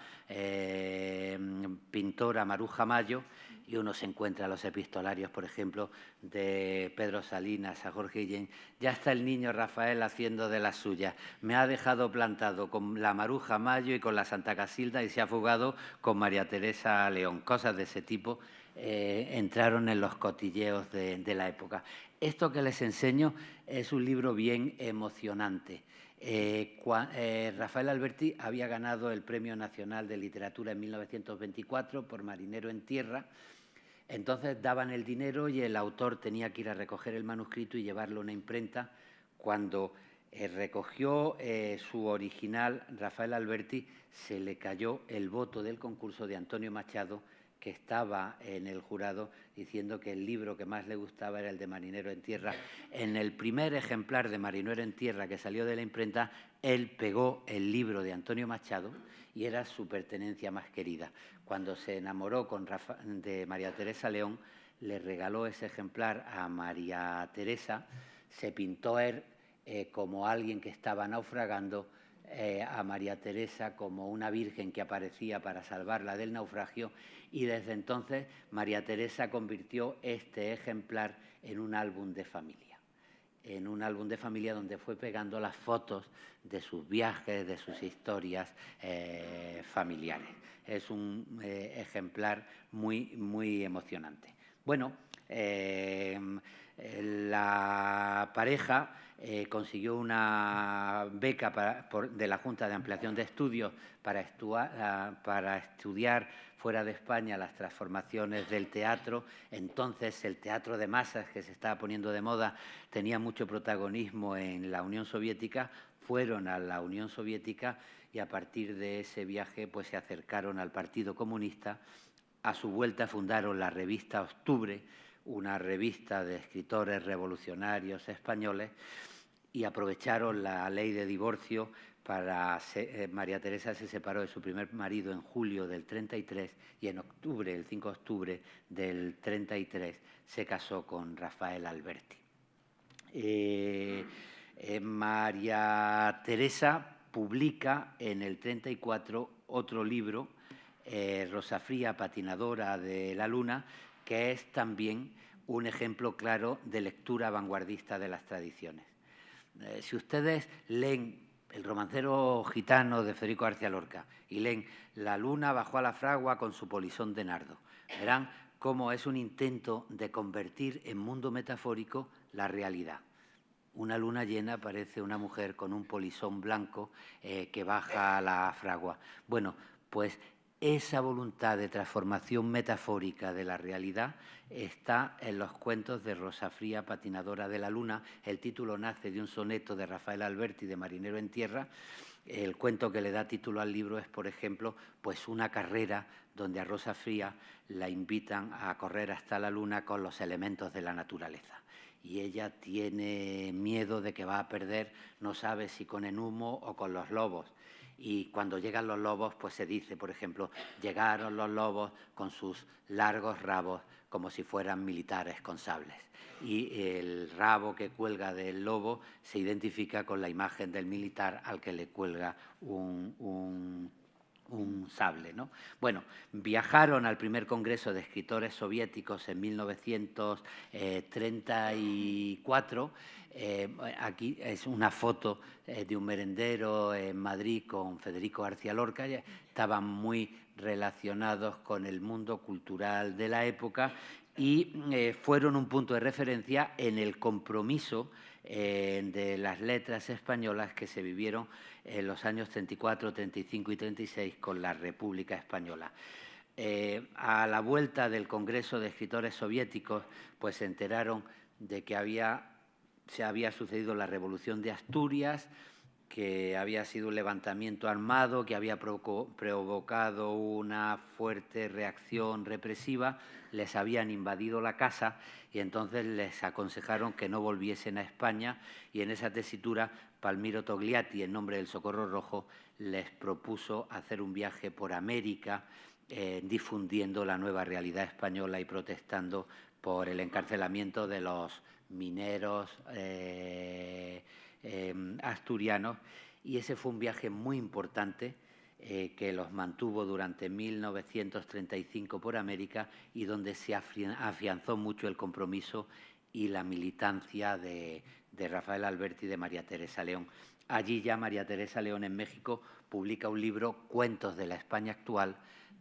pintora Maruja Mayo, y uno se encuentra en los epistolarios, por ejemplo, de Pedro Salinas a Jorge Guillén. Ya está el niño Rafael haciendo de las suyas. Me ha dejado plantado con la Maruja Mayo y con la Santa Casilda y se ha fugado con María Teresa León. Cosas de ese tipo entraron en los cotilleos de la época. Esto que les enseño es un libro bien emocionante. Rafael Alberti había ganado el Premio Nacional de Literatura en 1924 por Marinero en Tierra. Entonces daban el dinero y el autor tenía que ir a recoger el manuscrito y llevarlo a una imprenta. Cuando recogió su original, Rafael Alberti, se le cayó el voto del concurso de Antonio Machado, que estaba en el jurado, diciendo que el libro que más le gustaba era el de Marinero en Tierra. En el primer ejemplar de Marinero en Tierra que salió de la imprenta, él pegó el libro de Antonio Machado y era su pertenencia más querida. Cuando se enamoró de María Teresa León, le regaló ese ejemplar a María Teresa, se pintó él como alguien que estaba naufragando, a María Teresa como una virgen que aparecía para salvarla del naufragio, y desde entonces María Teresa convirtió este ejemplar en un álbum de familia. En un álbum de familia donde fue pegando las fotos de sus viajes, de sus historias familiares. Es un ejemplar muy, muy emocionante. Bueno, la pareja consiguió una beca de la Junta de Ampliación de Estudios para estudiar fuera de España las transformaciones del teatro. Entonces el teatro de masas, que se estaba poniendo de moda, tenía mucho protagonismo en la Unión Soviética. Fueron a la Unión Soviética y a partir de ese viaje pues se acercaron al Partido Comunista. A su vuelta fundaron la revista Octubre, una revista de escritores revolucionarios españoles, y aprovecharon la ley de divorcio para... María Teresa se separó de su primer marido en julio del 33 y en octubre, el 5 de octubre del 33, se casó con Rafael Alberti. María Teresa publica en el 34 otro libro, Rosafría, patinadora de la luna, que es también un ejemplo claro de lectura vanguardista de las tradiciones. Si ustedes leen El romancero gitano de Federico García Lorca y leen La luna bajó a la fragua con su polizón de nardo, verán cómo es un intento de convertir en mundo metafórico la realidad. Una luna llena parece una mujer con un polizón blanco que baja a la fragua. Bueno, pues esa voluntad de transformación metafórica de la realidad está en los cuentos de Rosafría, patinadora de la luna. El título nace de un soneto de Rafael Alberti, de Marinero en Tierra. El cuento que le da título al libro es, por ejemplo, pues una carrera donde a Rosafría la invitan a correr hasta la luna con los elementos de la naturaleza. Y ella tiene miedo de que va a perder, no sabe si con el humo o con los lobos. Y cuando llegan los lobos, pues se dice, por ejemplo, llegaron los lobos con sus largos rabos como si fueran militares con sables. Y el rabo que cuelga del lobo se identifica con la imagen del militar al que le cuelga un sable, ¿no? Bueno, viajaron al primer Congreso de Escritores Soviéticos en 1934. Aquí es una foto de un merendero en Madrid con Federico García Lorca. Estaban muy relacionados con el mundo cultural de la época y fueron un punto de referencia en el compromiso de las letras españolas que se vivieron en los años 34, 35 y 36 con la República Española. A la vuelta del Congreso de Escritores Soviéticos, pues se enteraron de que se había sucedido la Revolución de Asturias, que había sido un levantamiento armado, que había provocado una fuerte reacción represiva, les habían invadido la casa y entonces les aconsejaron que no volviesen a España, y en esa tesitura Palmiro Togliatti, en nombre del Socorro Rojo, les propuso hacer un viaje por América difundiendo la nueva realidad española y protestando por el encarcelamiento de los mineros asturianos, y ese fue un viaje muy importante que los mantuvo durante 1935 por América y donde se afianzó mucho el compromiso y la militancia de Rafael Alberti y de María Teresa León. Allí ya María Teresa León en México publica un libro, Cuentos de la España actual,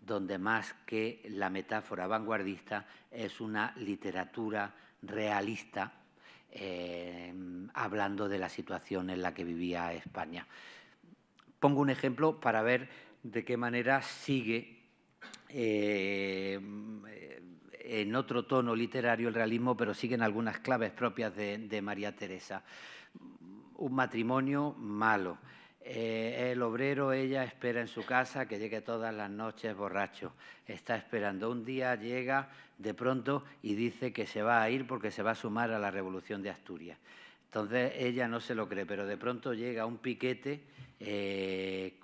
donde más que la metáfora vanguardista es una literatura realista hablando de la situación en la que vivía España. Pongo un ejemplo para ver de qué manera sigue en otro tono literario el realismo, pero siguen algunas claves propias de María Teresa. Un matrimonio malo. El obrero, ella espera en su casa que llegue todas las noches borracho. Está esperando. Un día llega de pronto y dice que se va a ir porque se va a sumar a la Revolución de Asturias. Entonces ella no se lo cree, pero de pronto llega un piquete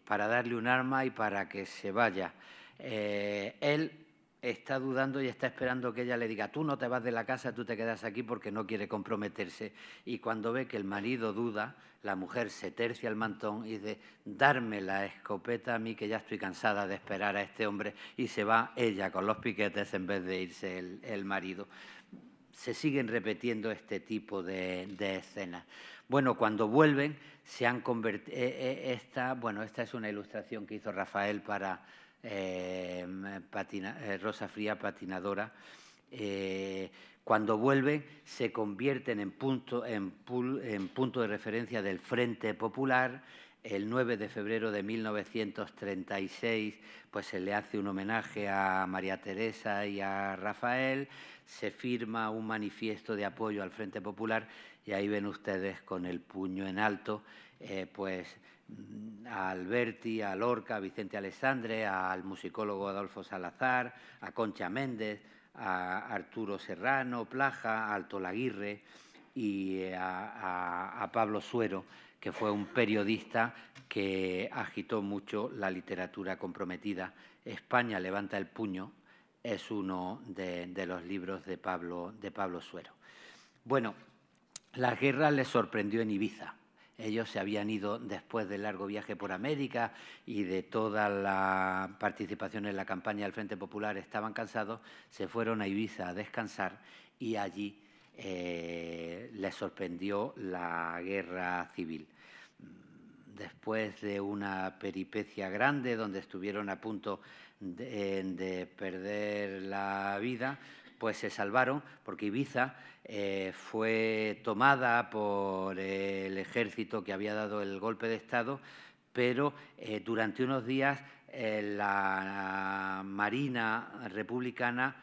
para darle un arma y para que se vaya. Él está dudando y está esperando que ella le diga: tú no te vas de la casa, tú te quedas aquí, porque no quiere comprometerse. Y cuando ve que el marido duda, la mujer se tercia el mantón y dice: darme la escopeta a mí, que ya estoy cansada de esperar a este hombre, y se va ella con los piquetes en vez de irse el marido. Se siguen repitiendo este tipo de escenas. Bueno, cuando vuelven se han convertido... esta es una ilustración que hizo Rafael para Rosa Fría, patinadora. Cuando vuelven se convierten en punto de referencia del Frente Popular. El 9 de febrero de 1936 pues se le hace un homenaje a María Teresa y a Rafael, se firma un manifiesto de apoyo al Frente Popular y ahí ven ustedes con el puño en alto a Alberti, a Lorca, a Vicente Alexandre, al musicólogo Adolfo Salazar, a Concha Méndez, a Arturo Serrano Plaja, a Alto Laguirre y a Pablo Suero, que fue un periodista que agitó mucho la literatura comprometida. España levanta el puño es uno de los libros de Pablo Suero. Bueno, la guerra les sorprendió en Ibiza. Ellos se habían ido después del largo viaje por América y de toda la participación en la campaña del Frente Popular, estaban cansados, se fueron a Ibiza a descansar y allí les sorprendió la guerra civil. Después de una peripecia grande donde estuvieron a punto de perder la vida, pues se salvaron porque Ibiza fue tomada por el ejército que había dado el golpe de Estado, pero durante unos días la Marina republicana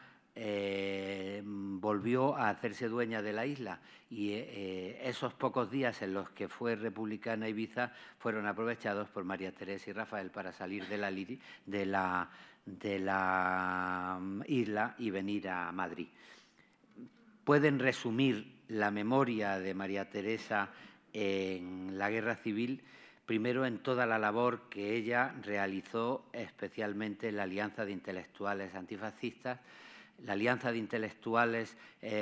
volvió a hacerse dueña de la isla y esos pocos días en los que fue republicana Ibiza fueron aprovechados por María Teresa y Rafael para salir de la isla y venir a Madrid. Pueden resumir la memoria de María Teresa en la Guerra Civil, primero en toda la labor que ella realizó, especialmente en la Alianza de Intelectuales Antifascistas. La Alianza de Intelectuales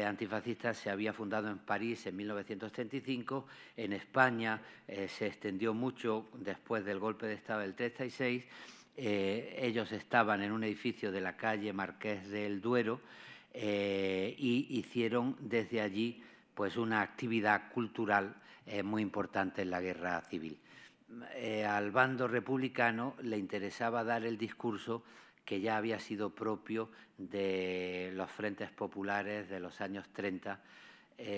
Antifascistas se había fundado en París en 1935. En España se extendió mucho después del golpe de Estado del 36. Ellos estaban en un edificio de la calle Marqués del Duero y hicieron desde allí pues una actividad cultural muy importante en la guerra civil. Al bando republicano le interesaba dar el discurso que ya había sido propio de los frentes populares de los años 30.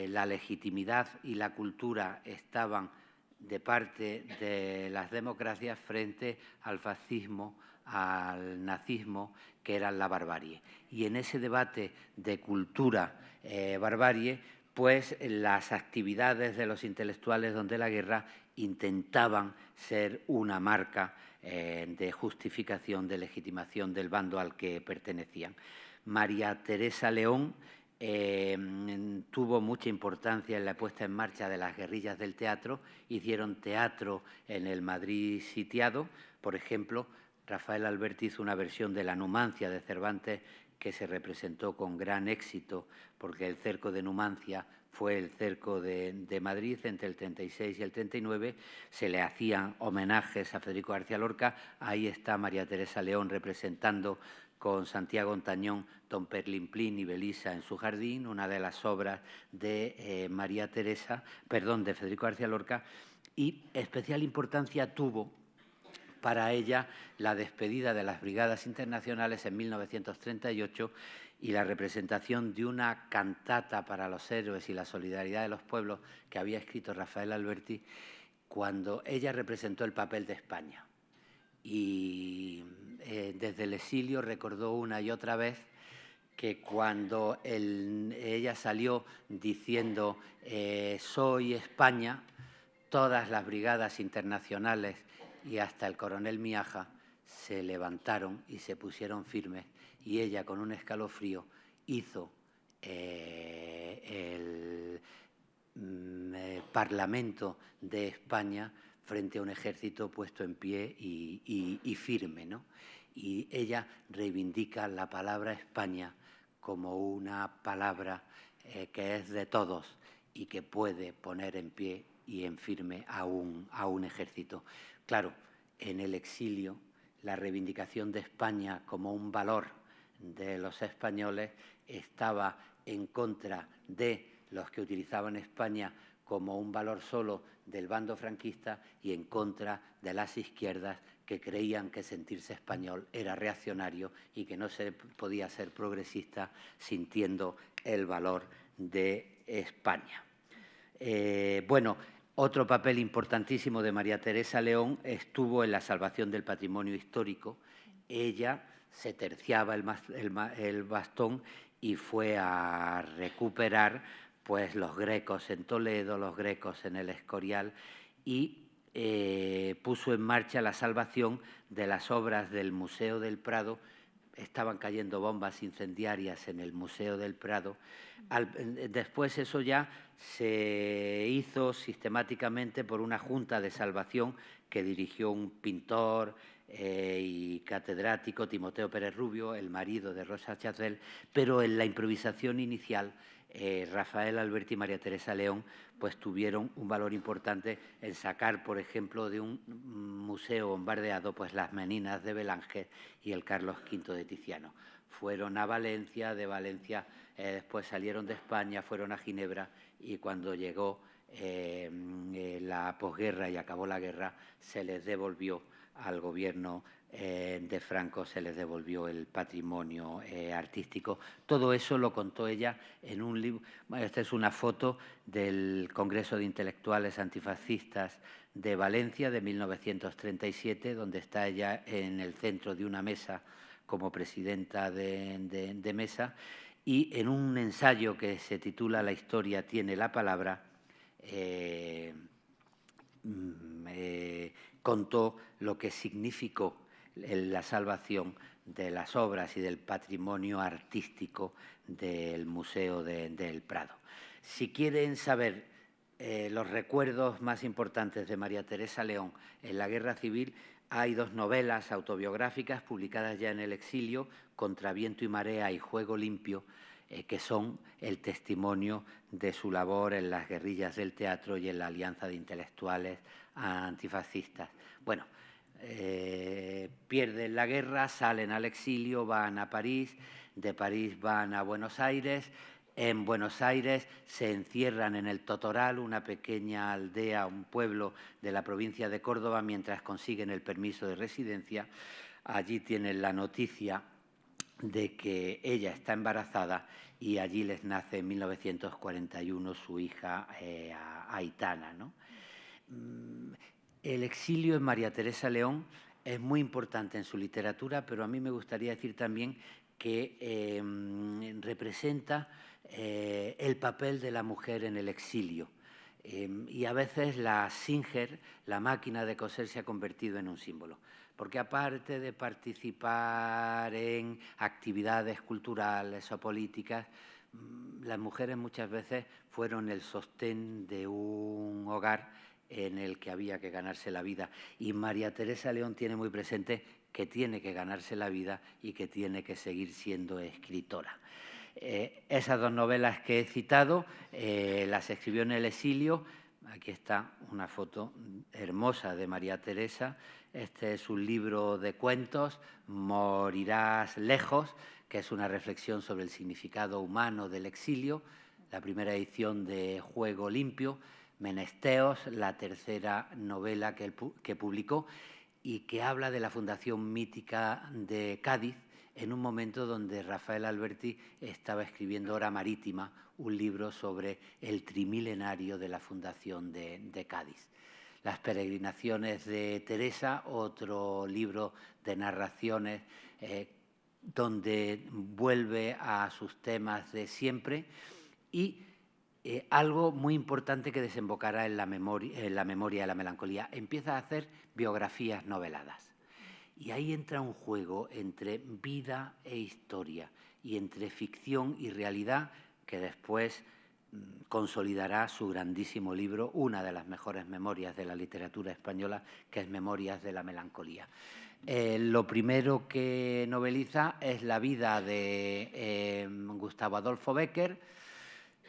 La legitimidad y la cultura estaban de parte de las democracias frente al fascismo, al nazismo, que era la barbarie. Y en ese debate de cultura-barbarie, pues las actividades de los intelectuales donde la guerra intentaban ser una marca de justificación, de legitimación del bando al que pertenecían. María Teresa León tuvo mucha importancia en la puesta en marcha de las guerrillas del teatro. Hicieron teatro en el Madrid sitiado. Por ejemplo, Rafael Alberti hizo una versión de La Numancia de Cervantes que se representó con gran éxito, porque el cerco de Numancia fue el cerco de Madrid entre el 36 y el 39, se le hacían homenajes a Federico García Lorca. Ahí está María Teresa León representando con Santiago Ontañón, Don Perlimplín y Belisa en su jardín, una de las obras de de Federico García Lorca, y especial importancia tuvo para ella la despedida de las Brigadas Internacionales en 1938 y la representación de una cantata para los héroes y la solidaridad de los pueblos que había escrito Rafael Alberti, cuando ella representó el papel de España. Y desde el exilio recordó una y otra vez que cuando ella salió diciendo soy España, todas las brigadas internacionales y hasta el coronel Miaja se levantaron y se pusieron firmes, y ella con un escalofrío hizo el Parlamento de España frente a un ejército puesto en pie y firme, ¿no? Y ella reivindica la palabra España como una palabra que es de todos y que puede poner en pie y en firme a un ejército. Claro, en el exilio, la reivindicación de España como un valor de los españoles estaba en contra de los que utilizaban España como un valor solo del bando franquista y en contra de las izquierdas que creían que sentirse español era reaccionario y que no se podía ser progresista sintiendo el valor de España. Otro papel importantísimo de María Teresa León estuvo en la salvación del patrimonio histórico. Ella se terciaba el bastón y fue a recuperar pues, los Grecos en Toledo, los Grecos en el Escorial, y puso en marcha la salvación de las obras del Museo del Prado. Estaban cayendo bombas incendiarias en el Museo del Prado. Después eso ya se hizo sistemáticamente por una junta de salvación que dirigió un pintor y catedrático, Timoteo Pérez Rubio, el marido de Rosa Chazelle, pero en la improvisación inicial Rafael Alberti y María Teresa León pues tuvieron un valor importante en sacar, por ejemplo, de un museo bombardeado pues las Meninas de Belángel y el Carlos V de Tiziano. Fueron a Valencia, de Valencia después salieron de España, fueron a Ginebra, y cuando llegó la posguerra y acabó la guerra, se les devolvió al gobierno de Franco, se les devolvió el patrimonio artístico. Todo eso lo contó ella en un libro. Esta es una foto del Congreso de Intelectuales Antifascistas de Valencia de 1937, donde está ella en el centro de una mesa como presidenta de mesa, y en un ensayo que se titula La historia tiene la palabra, contó lo que significó la salvación de las obras y del patrimonio artístico del Museo del Prado. Si quieren saber los recuerdos más importantes de María Teresa León en la Guerra Civil, hay dos novelas autobiográficas publicadas ya en el exilio, Contra viento y marea y Juego limpio, que son el testimonio de su labor en las guerrillas del teatro y en la Alianza de Intelectuales Antifascistas. Bueno, pierden la guerra, salen al exilio, van a París, de París van a Buenos Aires. En Buenos Aires se encierran en el Totoral, una pequeña aldea, un pueblo de la provincia de Córdoba, mientras consiguen el permiso de residencia. Allí tienen la noticia de que ella está embarazada y allí les nace en 1941 su hija Aitana, ¿no? El exilio en María Teresa León es muy importante en su literatura, pero a mí me gustaría decir también que representa el papel de la mujer en el exilio. Y a veces la Singer, la máquina de coser, se ha convertido en un símbolo. Porque aparte de participar en actividades culturales o políticas, las mujeres muchas veces fueron el sostén de un hogar en el que había que ganarse la vida. Y María Teresa León tiene muy presente que tiene que ganarse la vida y que tiene que seguir siendo escritora. Esas dos novelas que he citado las escribió en el exilio. Aquí está una foto hermosa de María Teresa. Este es un libro de cuentos, Morirás lejos, que es una reflexión sobre el significado humano del exilio. La primera edición de Juego Limpio. Menesteos, la tercera novela que publicó y que habla de la fundación mítica de Cádiz, en un momento donde Rafael Alberti estaba escribiendo Hora Marítima, un libro sobre el trimilenario de la fundación de Cádiz. Las peregrinaciones de Teresa, otro libro de narraciones donde vuelve a sus temas de siempre, y algo muy importante que desembocará en la memoria y la melancolía. Empieza a hacer biografías noveladas. Y ahí entra un juego entre vida e historia y entre ficción y realidad que después consolidará su grandísimo libro, una de las mejores memorias de la literatura española, que es Memorias de la melancolía. Lo primero que noveliza es la vida de Gustavo Adolfo Bécquer,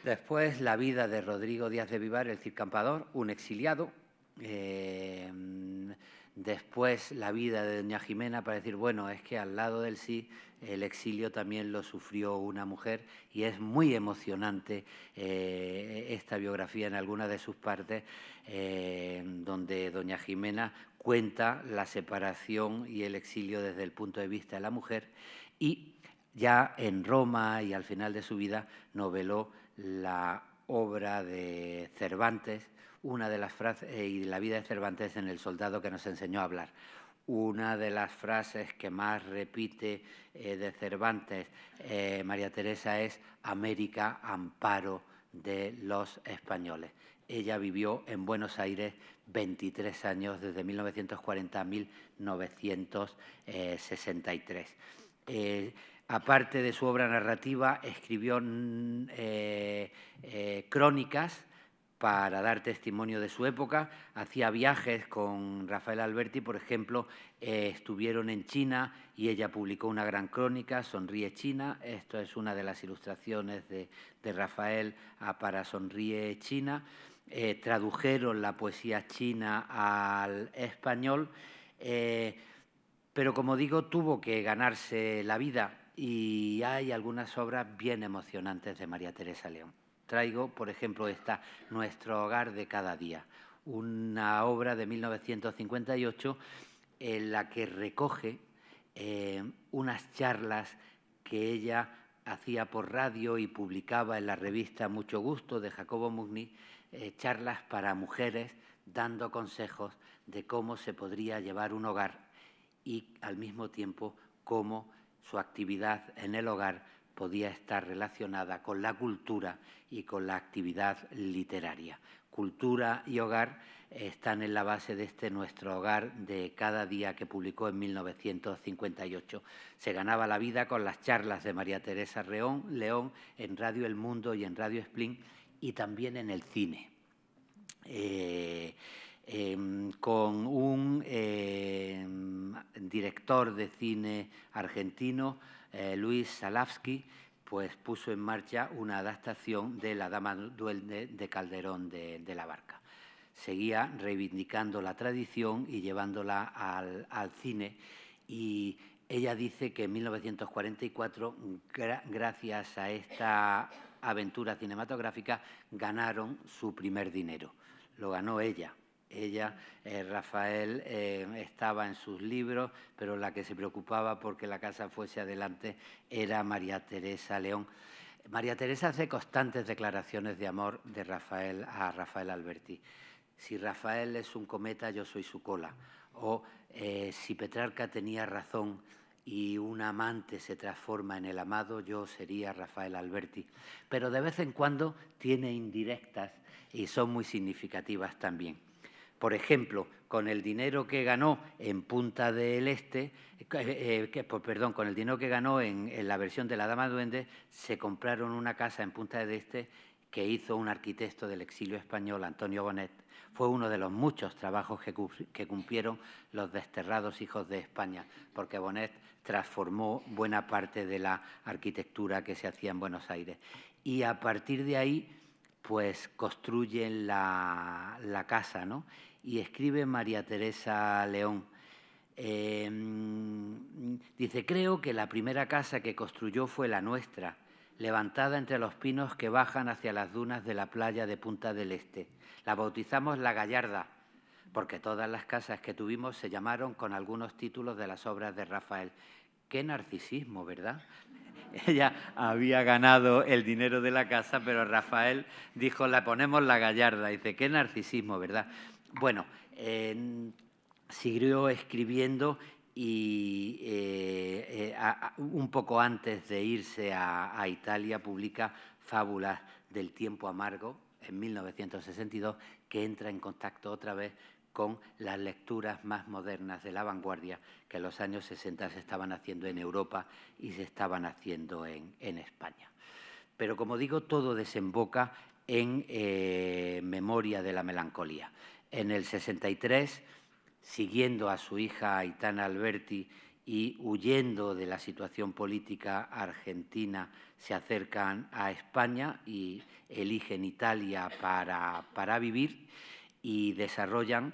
después la vida de Rodrigo Díaz de Vivar, el Cid Campeador, un exiliado. Después la vida de doña Jimena, para decir, bueno, es que al lado del sí, el exilio también lo sufrió una mujer, y es muy emocionante esta biografía en alguna de sus partes, donde doña Jimena cuenta la separación y el exilio desde el punto de vista de la mujer, y ya en Roma y al final de su vida noveló la obra de Cervantes, una de las frases, y la vida de Cervantes en El soldado que nos enseñó a hablar. Una de las frases que más repite de Cervantes María Teresa es América, amparo de los españoles. Ella vivió en Buenos Aires 23 años, desde 1940 a 1963. Aparte de su obra narrativa, escribió crónicas para dar testimonio de su época. Hacía viajes con Rafael Alberti, por ejemplo, estuvieron en China y ella publicó una gran crónica, Sonríe China. Esto es una de las ilustraciones de Rafael para Sonríe China. Tradujeron la poesía china al español, pero como digo, tuvo que ganarse la vida, y hay algunas obras bien emocionantes de María Teresa León. Traigo, por ejemplo, esta, Nuestro hogar de cada día, una obra de 1958 en la que recoge unas charlas que ella hacía por radio y publicaba en la revista Mucho Gusto de Jacobo Mugni, charlas para mujeres dando consejos de cómo se podría llevar un hogar y al mismo tiempo cómo su actividad en el hogar podía estar relacionada con la cultura y con la actividad literaria. Cultura y hogar están en la base de este Nuestro hogar de cada día que publicó en 1958. Se ganaba la vida con las charlas de María Teresa León en Radio El Mundo y en Radio Splin, y también en el cine. Con un director de cine argentino, Luis Salavsky, pues puso en marcha una adaptación de La Dama Duende de Calderón de la Barca. Seguía reivindicando la tradición y llevándola al cine, y ella dice que en 1944, gracias a esta aventura cinematográfica, ganaron su primer dinero. Lo ganó ella. Rafael estaba en sus libros, pero la que se preocupaba porque la casa fuese adelante era María Teresa León. María Teresa hace constantes declaraciones de amor de Rafael a Rafael Alberti. Si Rafael es un cometa, yo soy su cola. O si Petrarca tenía razón y un amante se transforma en el amado, yo sería Rafael Alberti. Pero de vez en cuando tiene indirectas y son muy significativas también. Por ejemplo, con el dinero que ganó en Punta del Este, con el dinero que ganó en la versión de La Dama Duende, se compraron una casa en Punta del Este que hizo un arquitecto del exilio español, Antonio Bonet, fue uno de los muchos trabajos que cumplieron los desterrados hijos de España, porque Bonet transformó buena parte de la arquitectura que se hacía en Buenos Aires. Y a partir de ahí, pues construyen la casa, ¿no? Y escribe María Teresa León. Dice, creo que la primera casa que construyó fue la nuestra, levantada entre los pinos que bajan hacia las dunas de la playa de Punta del Este. La bautizamos La Gallarda, porque todas las casas que tuvimos se llamaron con algunos títulos de las obras de Rafael. Qué narcisismo, ¿verdad? Ella había ganado el dinero de la casa, pero Rafael dijo, la ponemos La Gallarda. Dice, qué narcisismo, ¿verdad? Bueno, siguió escribiendo y un poco antes de irse a Italia publica Fábulas del tiempo amargo en 1962, que entra en contacto otra vez con las lecturas más modernas de la vanguardia que en los años 60 se estaban haciendo en Europa y se estaban haciendo en España. Pero, como digo, todo desemboca en Memoria de la melancolía. En el 63, siguiendo a su hija Aitana Alberti y huyendo de la situación política argentina, se acercan a España y eligen Italia para vivir y desarrollan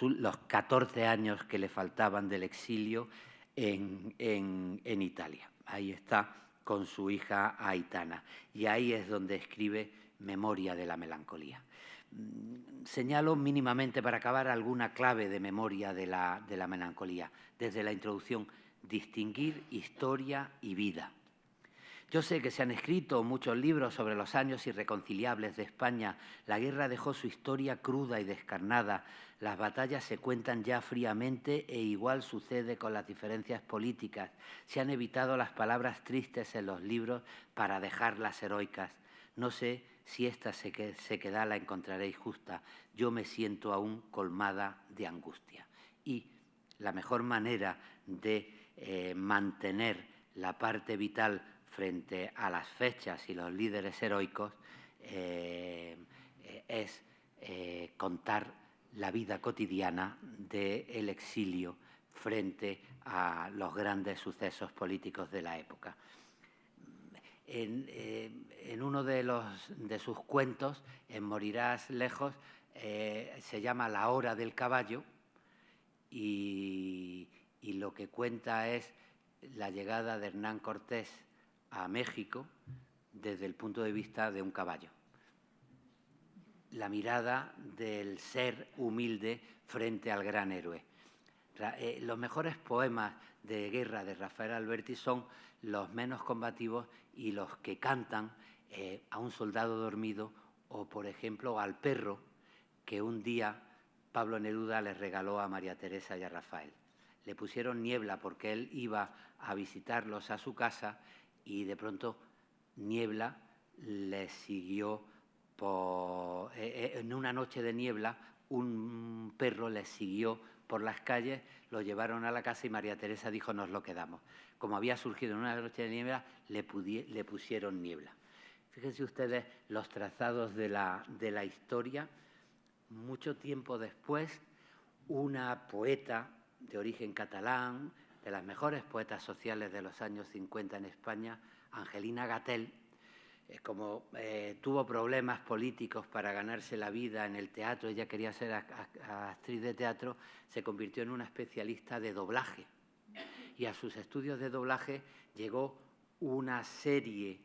los 14 años que le faltaban del exilio en Italia. Ahí está con su hija Aitana. Y ahí es donde escribe Memoria de la melancolía. Señalo mínimamente para acabar alguna clave de Memoria de la melancolía. Desde la introducción, distinguir historia y vida. Yo sé que se han escrito muchos libros sobre los años irreconciliables de España. La guerra dejó su historia cruda y descarnada. Las batallas se cuentan ya fríamente e igual sucede con las diferencias políticas. Se han evitado las palabras tristes en los libros para dejarlas heroicas. No sé si esta sequedad la encontraréis justa. Yo me siento aún colmada de angustia. Y la mejor manera de mantener la parte vital frente a las fechas y los líderes heroicos es contar la vida cotidiana del exilio frente a los grandes sucesos políticos de la época. En uno de sus cuentos, en Morirás lejos, se llama La hora del caballo y lo que cuenta es la llegada de Hernán Cortés a México desde el punto de vista de un caballo. La mirada del ser humilde frente al gran héroe. Los mejores poemas de guerra de Rafael Alberti son los menos combativos y los que cantan a un soldado dormido o, por ejemplo, al perro que un día Pablo Neruda les regaló a María Teresa y a Rafael. Le pusieron Niebla porque él iba a visitarlos a su casa y de pronto Niebla les siguió en una noche de niebla, un perro les siguió por las calles, lo llevaron a la casa y María Teresa dijo, nos lo quedamos. Como había surgido en una noche de niebla, le pusieron Niebla. Fíjense ustedes los trazados de la historia. Mucho tiempo después, una poeta de origen catalán, de las mejores poetas sociales de los años 50 en España, Angelina Gatell, como tuvo problemas políticos para ganarse la vida en el teatro, ella quería ser actriz de teatro, se convirtió en una especialista de doblaje. Y a sus estudios de doblaje llegó una serie,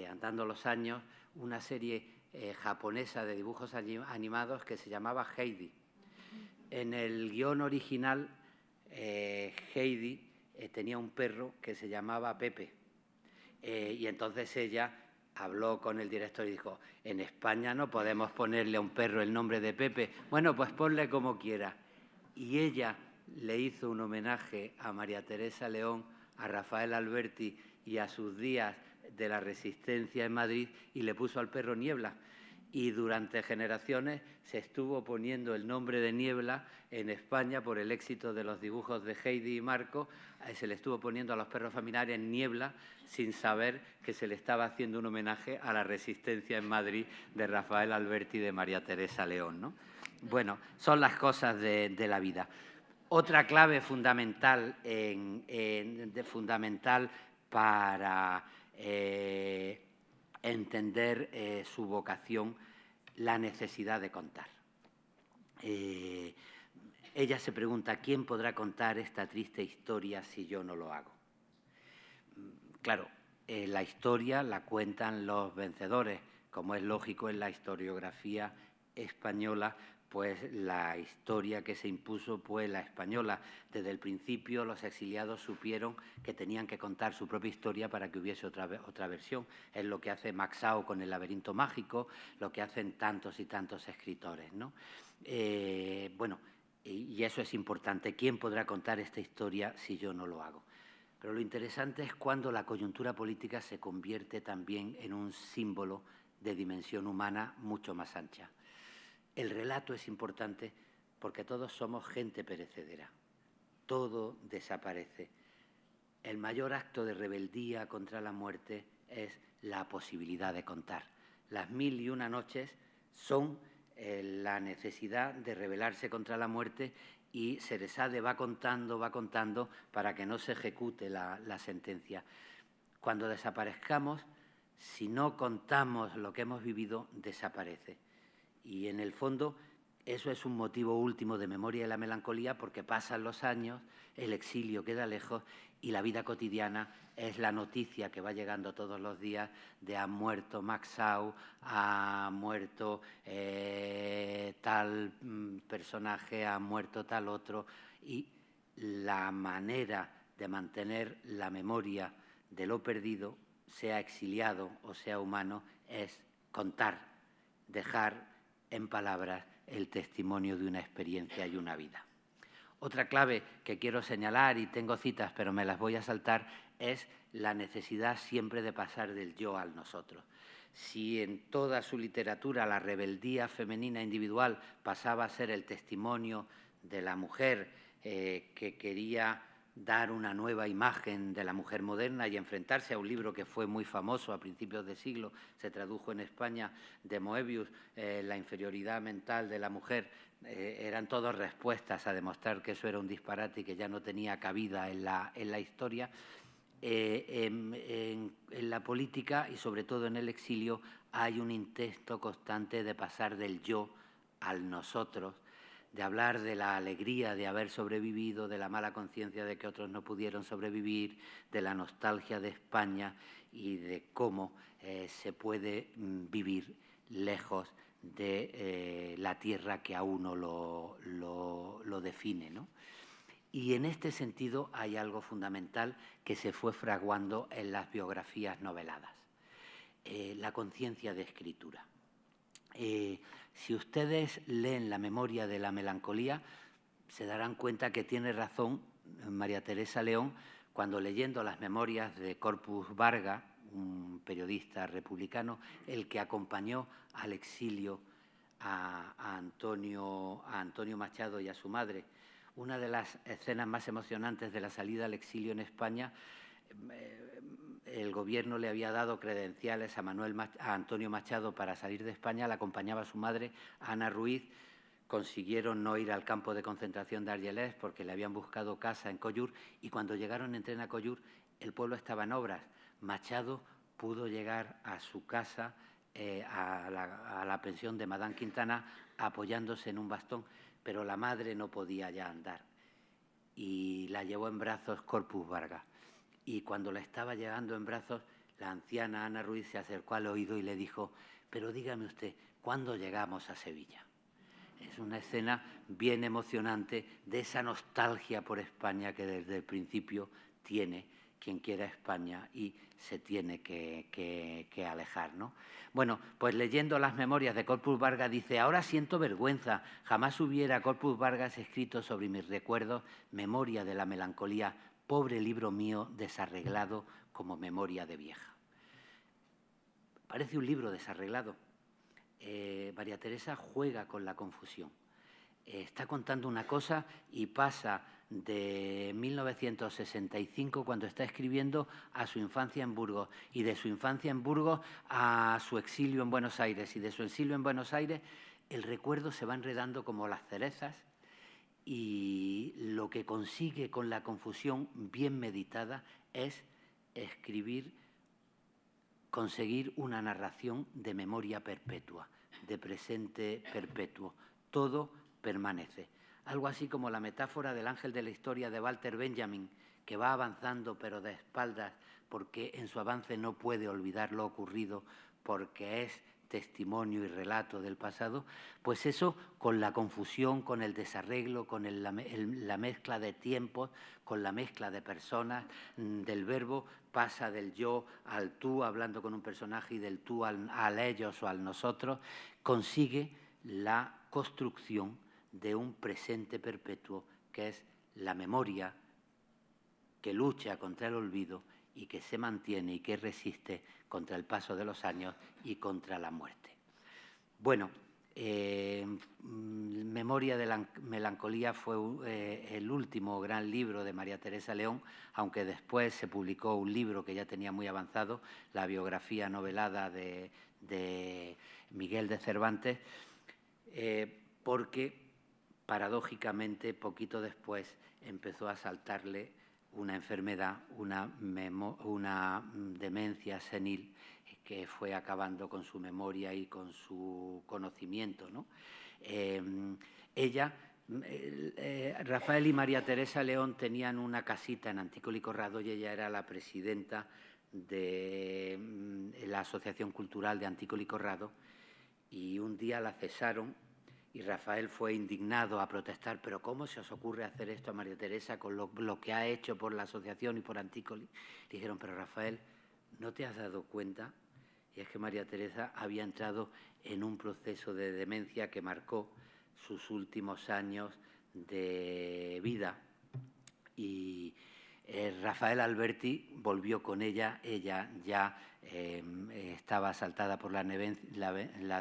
andando los años, una serie japonesa de dibujos animados que se llamaba Heidi. En el guión original, Heidi tenía un perro que se llamaba Pepe. Y entonces ella habló con el director y dijo, en España no podemos ponerle a un perro el nombre de Pepe. Bueno, pues ponle como quiera. Y ella le hizo un homenaje a María Teresa León, a Rafael Alberti y a sus días de la resistencia en Madrid y le puso al perro Niebla. Y durante generaciones se estuvo poniendo el nombre de Niebla en España por el éxito de los dibujos de Heidi y Marco. Se le estuvo poniendo a los perros familiares Niebla sin saber que se le estaba haciendo un homenaje a la resistencia en Madrid de Rafael Alberti y de María Teresa León, ¿no? Bueno, son las cosas de la vida. Otra clave fundamental, fundamental para entender su vocación, la necesidad de contar. Ella se pregunta, ¿quién podrá contar esta triste historia si yo no lo hago? Claro, la historia la cuentan los vencedores, como es lógico en la historiografía española, pues la historia que se impuso fue la española. Desde el principio los exiliados supieron que tenían que contar su propia historia para que hubiese otra versión. Es lo que hace Max Sao con El laberinto mágico, lo que hacen tantos y tantos escritores, ¿no? Bueno, y eso es importante. ¿Quién podrá contar esta historia si yo no lo hago? Pero lo interesante es cuando la coyuntura política se convierte también en un símbolo de dimensión humana mucho más ancha. El relato es importante porque todos somos gente perecedera. Todo desaparece. El mayor acto de rebeldía contra la muerte es la posibilidad de contar. Las 1001 noches son la necesidad de rebelarse contra la muerte, y Ceresade va contando para que no se ejecute la sentencia. Cuando desaparezcamos, si no contamos lo que hemos vivido, desaparece. Y en el fondo eso es un motivo último de Memoria de la Melancolía, porque pasan los años, el exilio queda lejos y la vida cotidiana es la noticia que va llegando todos los días de ha muerto Max Sao, ha muerto tal personaje, ha muerto tal otro, y la manera de mantener la memoria de lo perdido, sea exiliado o sea humano, es contar, dejar en palabras el testimonio de una experiencia y una vida. Otra clave que quiero señalar, y tengo citas pero me las voy a saltar, es la necesidad siempre de pasar del yo al nosotros. Si en toda su literatura la rebeldía femenina individual pasaba a ser el testimonio de la mujer que quería dar una nueva imagen de la mujer moderna y enfrentarse a un libro que fue muy famoso a principios de siglo, se tradujo en España, de Moebius, La inferioridad mental de la mujer, eran todas respuestas a demostrar que eso era un disparate y que ya no tenía cabida en la historia. En la política y sobre todo en el exilio hay un intento constante de pasar del yo al nosotros, de hablar de la alegría de haber sobrevivido, de la mala conciencia de que otros no pudieron sobrevivir, de la nostalgia de España y de cómo se puede vivir lejos de la tierra que a uno lo define, ¿no? Y en este sentido hay algo fundamental que se fue fraguando en las biografías noveladas, la conciencia de escritura. Si ustedes leen La memoria de la melancolía, se darán cuenta que tiene razón María Teresa León cuando, leyendo las memorias de Corpus Varga, un periodista republicano, el que acompañó al exilio a Antonio Machado y a su madre, una de las escenas más emocionantes de la salida al exilio en España, el gobierno le había dado credenciales a Antonio Machado para salir de España, le acompañaba su madre, Ana Ruiz. Consiguieron no ir al campo de concentración de Argelès porque le habían buscado casa en Collur, y cuando llegaron en tren a Collur el pueblo estaba en obras. Machado pudo llegar a su casa, a la pensión de Madame Quintana, apoyándose en un bastón, pero la madre no podía ya andar y la llevó en brazos Corpus Varga. Y cuando la estaba llevando en brazos, la anciana Ana Ruiz se acercó al oído y le dijo: pero dígame usted, ¿cuándo llegamos a Sevilla? Es una escena bien emocionante de esa nostalgia por España que desde el principio tiene quien quiera España y se tiene que alejar, ¿no? Bueno, pues leyendo las memorias de Corpus Varga dice: ahora siento vergüenza, jamás hubiera Corpus Vargas escrito sobre mis recuerdos Memoria de la melancolía, pobre libro mío desarreglado como memoria de vieja. Parece un libro desarreglado, María Teresa juega con la confusión. Está contando una cosa y pasa de 1965, cuando está escribiendo, a su infancia en Burgos, y de su infancia en Burgos a su exilio en Buenos Aires, y de su exilio en Buenos Aires el recuerdo se va enredando como las cerezas, y lo que consigue con la confusión bien meditada es conseguir una narración de memoria perpetua, de presente perpetuo. Todo permanece. Algo así como la metáfora del ángel de la historia de Walter Benjamin, que va avanzando pero de espaldas, porque en su avance no puede olvidar lo ocurrido, porque es testimonio y relato del pasado. Pues eso, con la confusión, con el desarreglo, con la mezcla de tiempos, con la mezcla de personas, del verbo, pasa del yo al tú, hablando con un personaje, y del tú al ellos o al nosotros, consigue la construcción de un presente perpetuo, que es la memoria que lucha contra el olvido y que se mantiene y que resiste contra el paso de los años y contra la muerte. Bueno, Memoria de la melancolía fue el último gran libro de María Teresa León, aunque después se publicó un libro que ya tenía muy avanzado, la biografía novelada de Miguel de Cervantes, porque paradójicamente poquito después empezó a asaltarle una enfermedad, una demencia senil, que fue acabando con su memoria y con su conocimiento, ¿no? Rafael y María Teresa León tenían una casita en Antícola y Corrado, y ella era la presidenta de la Asociación Cultural de Antícola y Corrado, y un día la cesaron y Rafael fue indignado a protestar: ¿pero cómo se os ocurre hacer esto a María Teresa con lo que ha hecho por la asociación y por Antícola? Le dijeron: pero Rafael, ¿no te has dado cuenta? Y es que María Teresa había entrado en un proceso de demencia que marcó sus últimos años de vida. Y Rafael Alberti volvió con ella. Ella ya estaba asaltada por la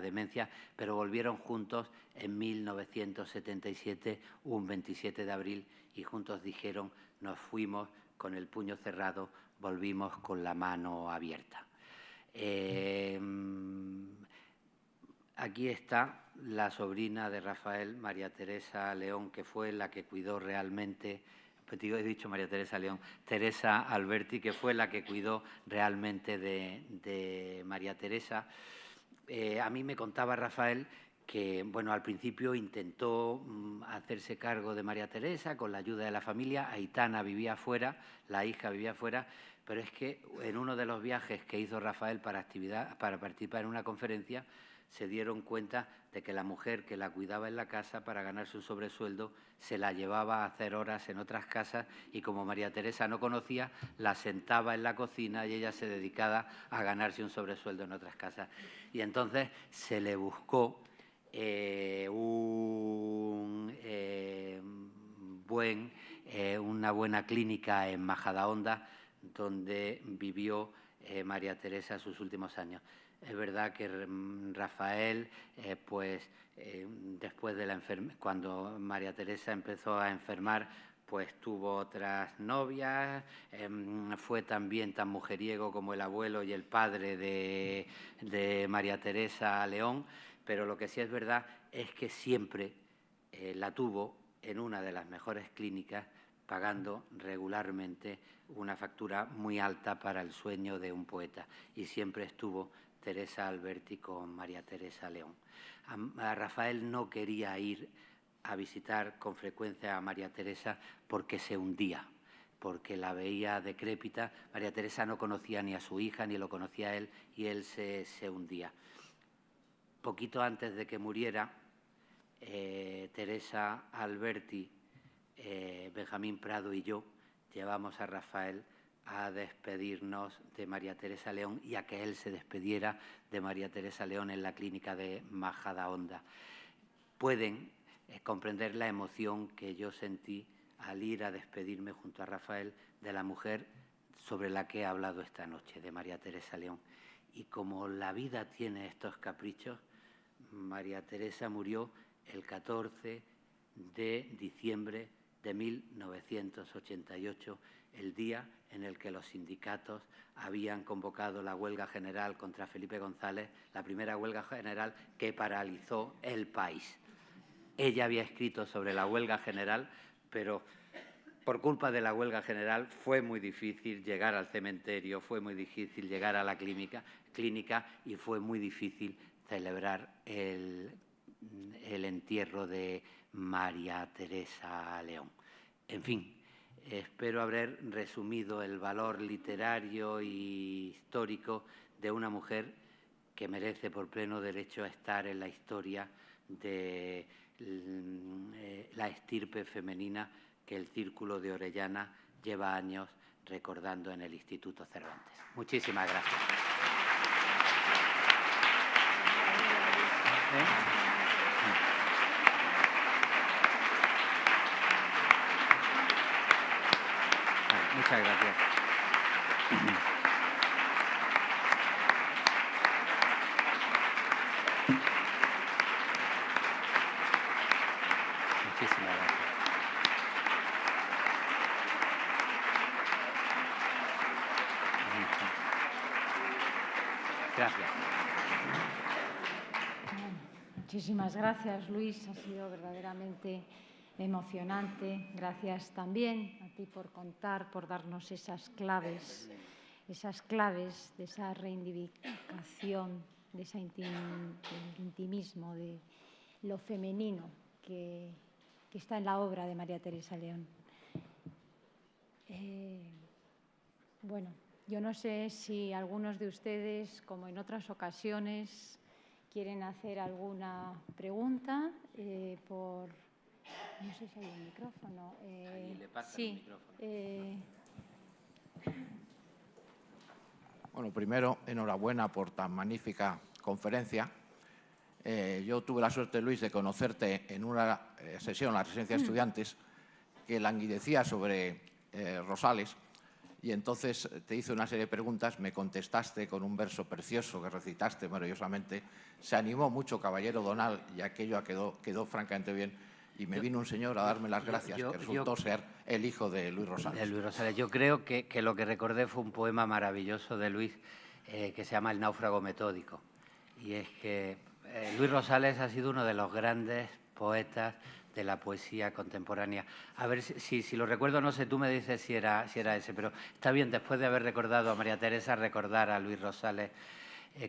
demencia, pero volvieron juntos en 1977, un 27 de abril, y juntos dijeron: nos fuimos con el puño cerrado, volvimos con la mano abierta. Aquí está la sobrina de Rafael, María Teresa León, que fue la que cuidó realmente, he dicho María Teresa León, Teresa Alberti, que fue la que cuidó realmente de María Teresa. A mí me contaba Rafael que, bueno, al principio intentó hacerse cargo de María Teresa con la ayuda de la familia. Aitana vivía fuera, la hija vivía fuera, pero es que en uno de los viajes que hizo Rafael para participar en una conferencia, se dieron cuenta de que la mujer que la cuidaba en la casa para ganarse un sobresueldo se la llevaba a hacer horas en otras casas, y como María Teresa no conocía, la sentaba en la cocina y ella se dedicaba a ganarse un sobresueldo en otras casas. Y entonces se le buscó una buena clínica en Majadahonda, donde vivió María Teresa sus últimos años. Es verdad que Rafael, después de cuando María Teresa empezó a enfermar, pues tuvo otras novias, fue también tan mujeriego como el abuelo y el padre de María Teresa León, pero lo que sí es verdad es que siempre la tuvo en una de las mejores clínicas, pagando regularmente una factura muy alta para el sueño de un poeta, y siempre estuvo Teresa Alberti con María Teresa León. A Rafael no quería ir a visitar con frecuencia a María Teresa porque se hundía, porque la veía decrépita. María Teresa no conocía ni a su hija ni lo conocía a él, y él se hundía. Poquito antes de que muriera, Teresa Alberti, Benjamín Prado y yo llevamos a Rafael a despedirnos de María Teresa León y a que él se despediera de María Teresa León en la clínica de Majadahonda. Pueden comprender la emoción que yo sentí al ir a despedirme junto a Rafael de la mujer sobre la que he hablado esta noche, de María Teresa León. Y como la vida tiene estos caprichos, María Teresa murió el 14 de diciembre de 1988, el día en el que los sindicatos habían convocado la huelga general contra Felipe González, la primera huelga general que paralizó el país. Ella había escrito sobre la huelga general, pero por culpa de la huelga general fue muy difícil llegar al cementerio, fue muy difícil llegar a la clínica y fue muy difícil celebrar el entierro de María Teresa León. En fin, espero haber resumido el valor literario y histórico de una mujer que merece por pleno derecho a estar en la historia de la estirpe femenina que el Círculo de Orellana lleva años recordando en el Instituto Cervantes. Muchísimas gracias. Muchas gracias. Muchísimas gracias. Gracias. Muchísimas gracias, Luis. Ha sido verdaderamente emocionante. Gracias también a ti por contar, por darnos esas claves de esa reivindicación, de ese intimismo, de lo femenino que está en la obra de María Teresa León. Bueno, yo no sé si algunos de ustedes, como en otras ocasiones, quieren hacer alguna pregunta no sé si hay un micrófono. Ahí le pasan sí, el micrófono. Bueno, primero, enhorabuena por tan magnífica conferencia. Yo tuve la suerte, Luis, de conocerte en una sesión en la Residencia de Estudiantes que languidecía sobre Rosales, y entonces te hice una serie de preguntas, me contestaste con un verso precioso que recitaste maravillosamente. Se animó mucho Caballero Donal y aquello quedó francamente bien. Y me vino un señor a darme las gracias, que resultó ser el hijo de Luis Rosales. De Luis Rosales. Yo creo que lo que recordé fue un poema maravilloso de Luis que se llama El náufrago metódico. Y es que Luis Rosales ha sido uno de los grandes poetas de la poesía contemporánea. A ver si lo recuerdo, no sé, tú me dices si era ese, pero está bien, después de haber recordado a María Teresa, recordar a Luis Rosales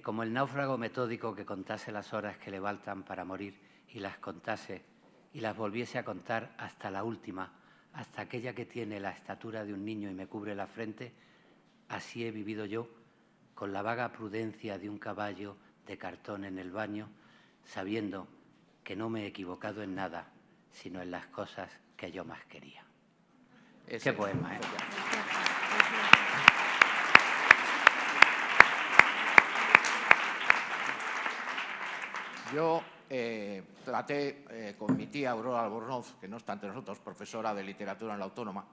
como el náufrago metódico que contase las horas que le faltan para morir y las contase y las volviese a contar hasta la última, hasta aquella que tiene la estatura de un niño y me cubre la frente. Así he vivido yo, con la vaga prudencia de un caballo de cartón en el baño, sabiendo que no me he equivocado en nada, sino en las cosas que yo más quería. Qué poema, ¿eh? Yo traté con mi tía Aurora Albornoz, que no está entre nosotros, profesora de literatura en la Autónoma,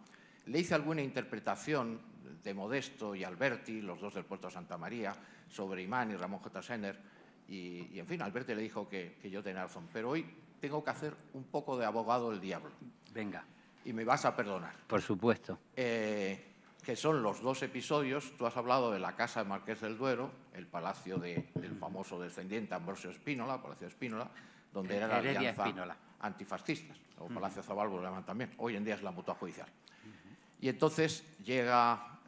le hice alguna interpretación de Modesto y Alberti, los dos del puerto de Santa María, sobre Imán y Ramón J. Senner, y en fin, Alberti le dijo que yo tenía razón. Pero hoy tengo que hacer un poco de abogado del diablo. Venga. Y me vas a perdonar. Por supuesto. Que son los dos episodios. Tú has hablado de la casa de Marqués del Duero, el palacio del famoso descendiente Ambrosio Spínola, Palacio Spínola, donde era la alianza antifascistas, o Palacio Zabalbo lo llaman también. Hoy en día es la Mutua Judicial. Y entonces llega,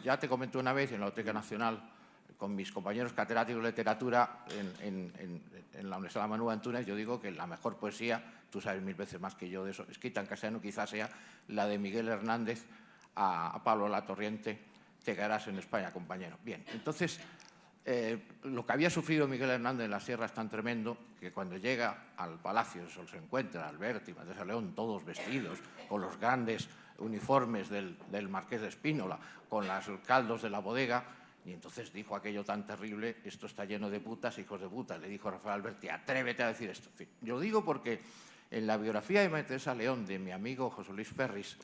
ya te comenté una vez en la Biblioteca Nacional, con mis compañeros catedráticos de literatura en la Universidad de Manu de Antúnez, yo digo que la mejor poesía, tú sabes mil veces más que yo de eso, escrita en castellano, quizás sea la de Miguel Hernández a Pablo Latorriente, Te quedarás en España, compañero. Bien, entonces, lo que había sufrido Miguel Hernández en la sierra es tan tremendo que cuando llega al palacio se encuentra Alberti y María Teresa León todos vestidos, con los grandes uniformes del Marqués de Spínola, con los caldos de la bodega. Y entonces dijo aquello tan terrible: esto está lleno de putas, hijos de putas. Le dijo Rafael Alberti: atrévete a decir esto. En fin, yo lo digo porque en la biografía de María Teresa León de mi amigo José Luis Ferris,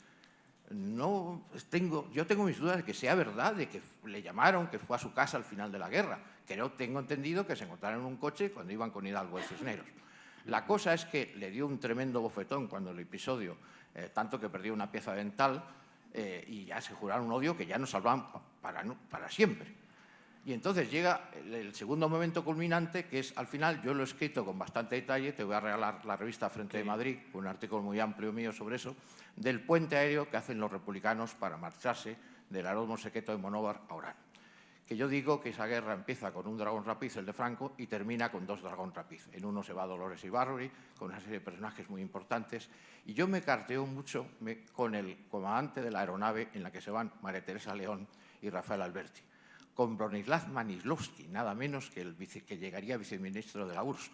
yo tengo mis dudas de que sea verdad, de que le llamaron, que fue a su casa al final de la guerra. Tengo entendido que se encontraron en un coche cuando iban con Hidalgo de Cisneros. La cosa es que le dio un tremendo bofetón cuando el episodio, tanto que perdió una pieza dental, y ya se juraron un odio que ya no salvaban para siempre. Y entonces llega el segundo momento culminante, que es, al final, yo lo he escrito con bastante detalle, te voy a regalar la revista Frente de Madrid, un artículo muy amplio mío sobre eso, del puente aéreo que hacen los republicanos para marcharse del aeródromo secreto de Monóvar a Orán. Que yo digo que esa guerra empieza con un dragón rapiz, el de Franco, y termina con 2 dragón rapiz. En uno se va Dolores Ibarruri, con una serie de personajes muy importantes, y yo me carteo mucho con el comandante de la aeronave en la que se van María Teresa León y Rafael Alberti, con Bronislav Manislowski, nada menos que que llegaría viceministro de la URSS,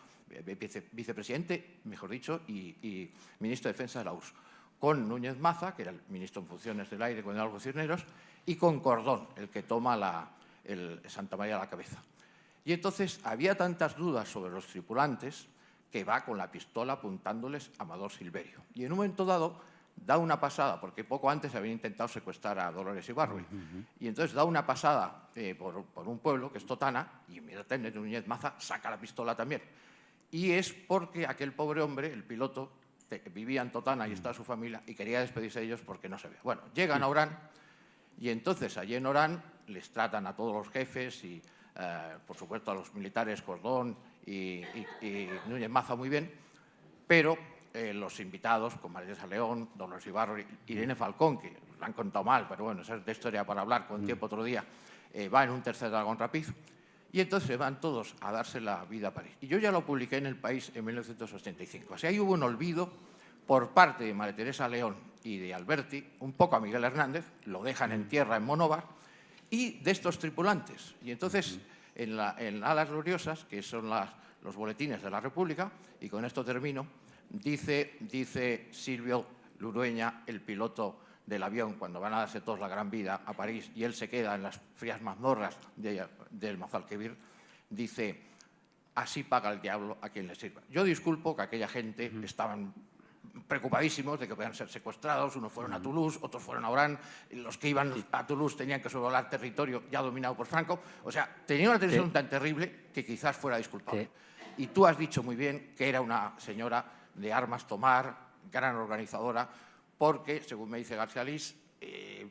vicepresidente, mejor dicho, y ministro de Defensa de la URSS, con Núñez Maza, que era el ministro en funciones del aire con Hidalgo Cisneros, y con Cordón, el que toma el Santa María a la cabeza. Y entonces había tantas dudas sobre los tripulantes que va con la pistola apuntándoles a Amador Silverio. Y en un momento dado da una pasada, porque poco antes habían intentado secuestrar a Dolores Ibarruri, y entonces da una pasada por un pueblo, que es Totana, y inmediatamente Núñez Maza saca la pistola también. Y es porque aquel pobre hombre, el piloto, vivía en Totana y estaba su familia, y quería despedirse de ellos porque no se ve. Bueno, llegan a Orán, y entonces allí en Orán les tratan a todos los jefes y, por supuesto, a los militares, Cordón y Núñez Maza muy bien, pero los invitados, como María Teresa León, Dolores Ibarruri, Irene Falcón, que la han contado mal, pero bueno, esa es de historia para hablar con tiempo otro día, va en un tercer dragón rapiz, y entonces se van todos a darse la vida a París. Y yo ya lo publiqué en El País en 1985. O sea, ahí hubo un olvido por parte de María Teresa León y de Alberti, un poco a Miguel Hernández, lo dejan en tierra en Monóvar, y de estos tripulantes. Y entonces, en Alas Gloriosas, que son los boletines de la República, y con esto termino, dice Silvio Lurueña, el piloto del avión, cuando van a darse todos la gran vida a París, y él se queda en las frías mazmorras del Mazalquivir, dice: así paga el diablo a quien le sirva. Yo disculpo que aquella gente estaban preocupadísimos de que puedan ser secuestrados, unos fueron a Toulouse, otros fueron a Orán, los que iban a Toulouse tenían que sobrevolar territorio ya dominado por Franco. O sea, tenía una tensión tan terrible que quizás fuera disculpable. Y tú has dicho muy bien que era una señora de armas tomar, gran organizadora, porque, según me dice García Lys,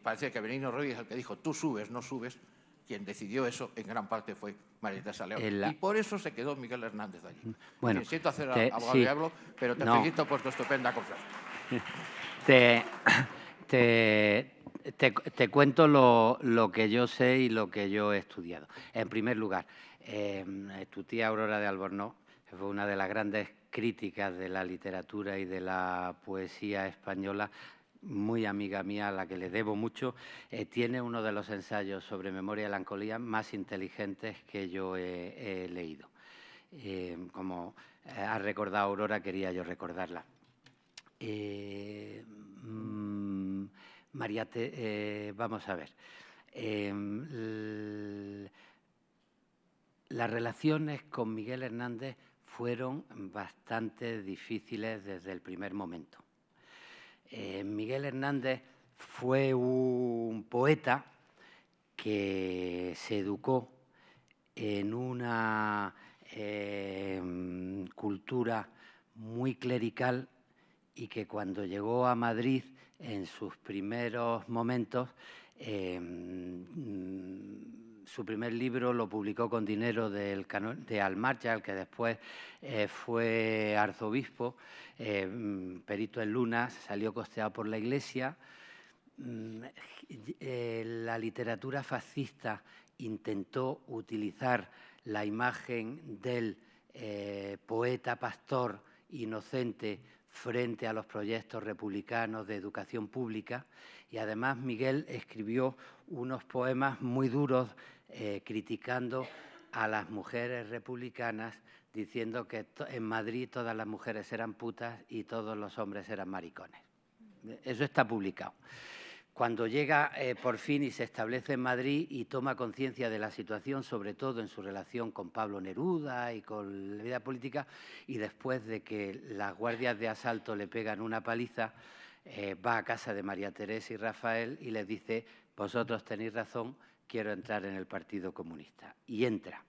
parece que Benigno Ruiz es el que dijo: tú subes, no subes. Quien decidió eso, en gran parte, fue María Teresa León. Y por eso se quedó Miguel Hernández allí. Bueno, me siento hacer abogado de diablo, pero te felicito por tu estupenda conferencia. Te cuento lo que yo sé y lo que yo he estudiado. En primer lugar, tu tía Aurora de Albornoz, que fue una de las grandes críticas de la literatura y de la poesía española, muy amiga mía, a la que le debo mucho, tiene uno de los ensayos sobre memoria y melancolía más inteligentes que yo he leído. Como ha recordado Aurora, quería yo recordarla. Vamos a ver. Las relaciones con Miguel Hernández fueron bastante difíciles desde el primer momento. Miguel Hernández fue un poeta que se educó en una cultura muy clerical y que cuando llegó a Madrid en sus primeros momentos, su primer libro lo publicó con dinero de Almarchal, que después fue arzobispo, perito en Luna, salió costeado por la Iglesia. La literatura fascista intentó utilizar la imagen del poeta pastor inocente frente a los proyectos republicanos de educación pública, y además Miguel escribió unos poemas muy duros criticando a las mujeres republicanas, diciendo que en Madrid todas las mujeres eran putas y todos los hombres eran maricones. Eso está publicado. Cuando llega por fin y se establece en Madrid y toma conciencia de la situación, sobre todo en su relación con Pablo Neruda y con la vida política, y después de que las guardias de asalto le pegan una paliza, va a casa de María Teresa y Rafael y les dice: vosotros tenéis razón, quiero entrar en el Partido Comunista. Y entra.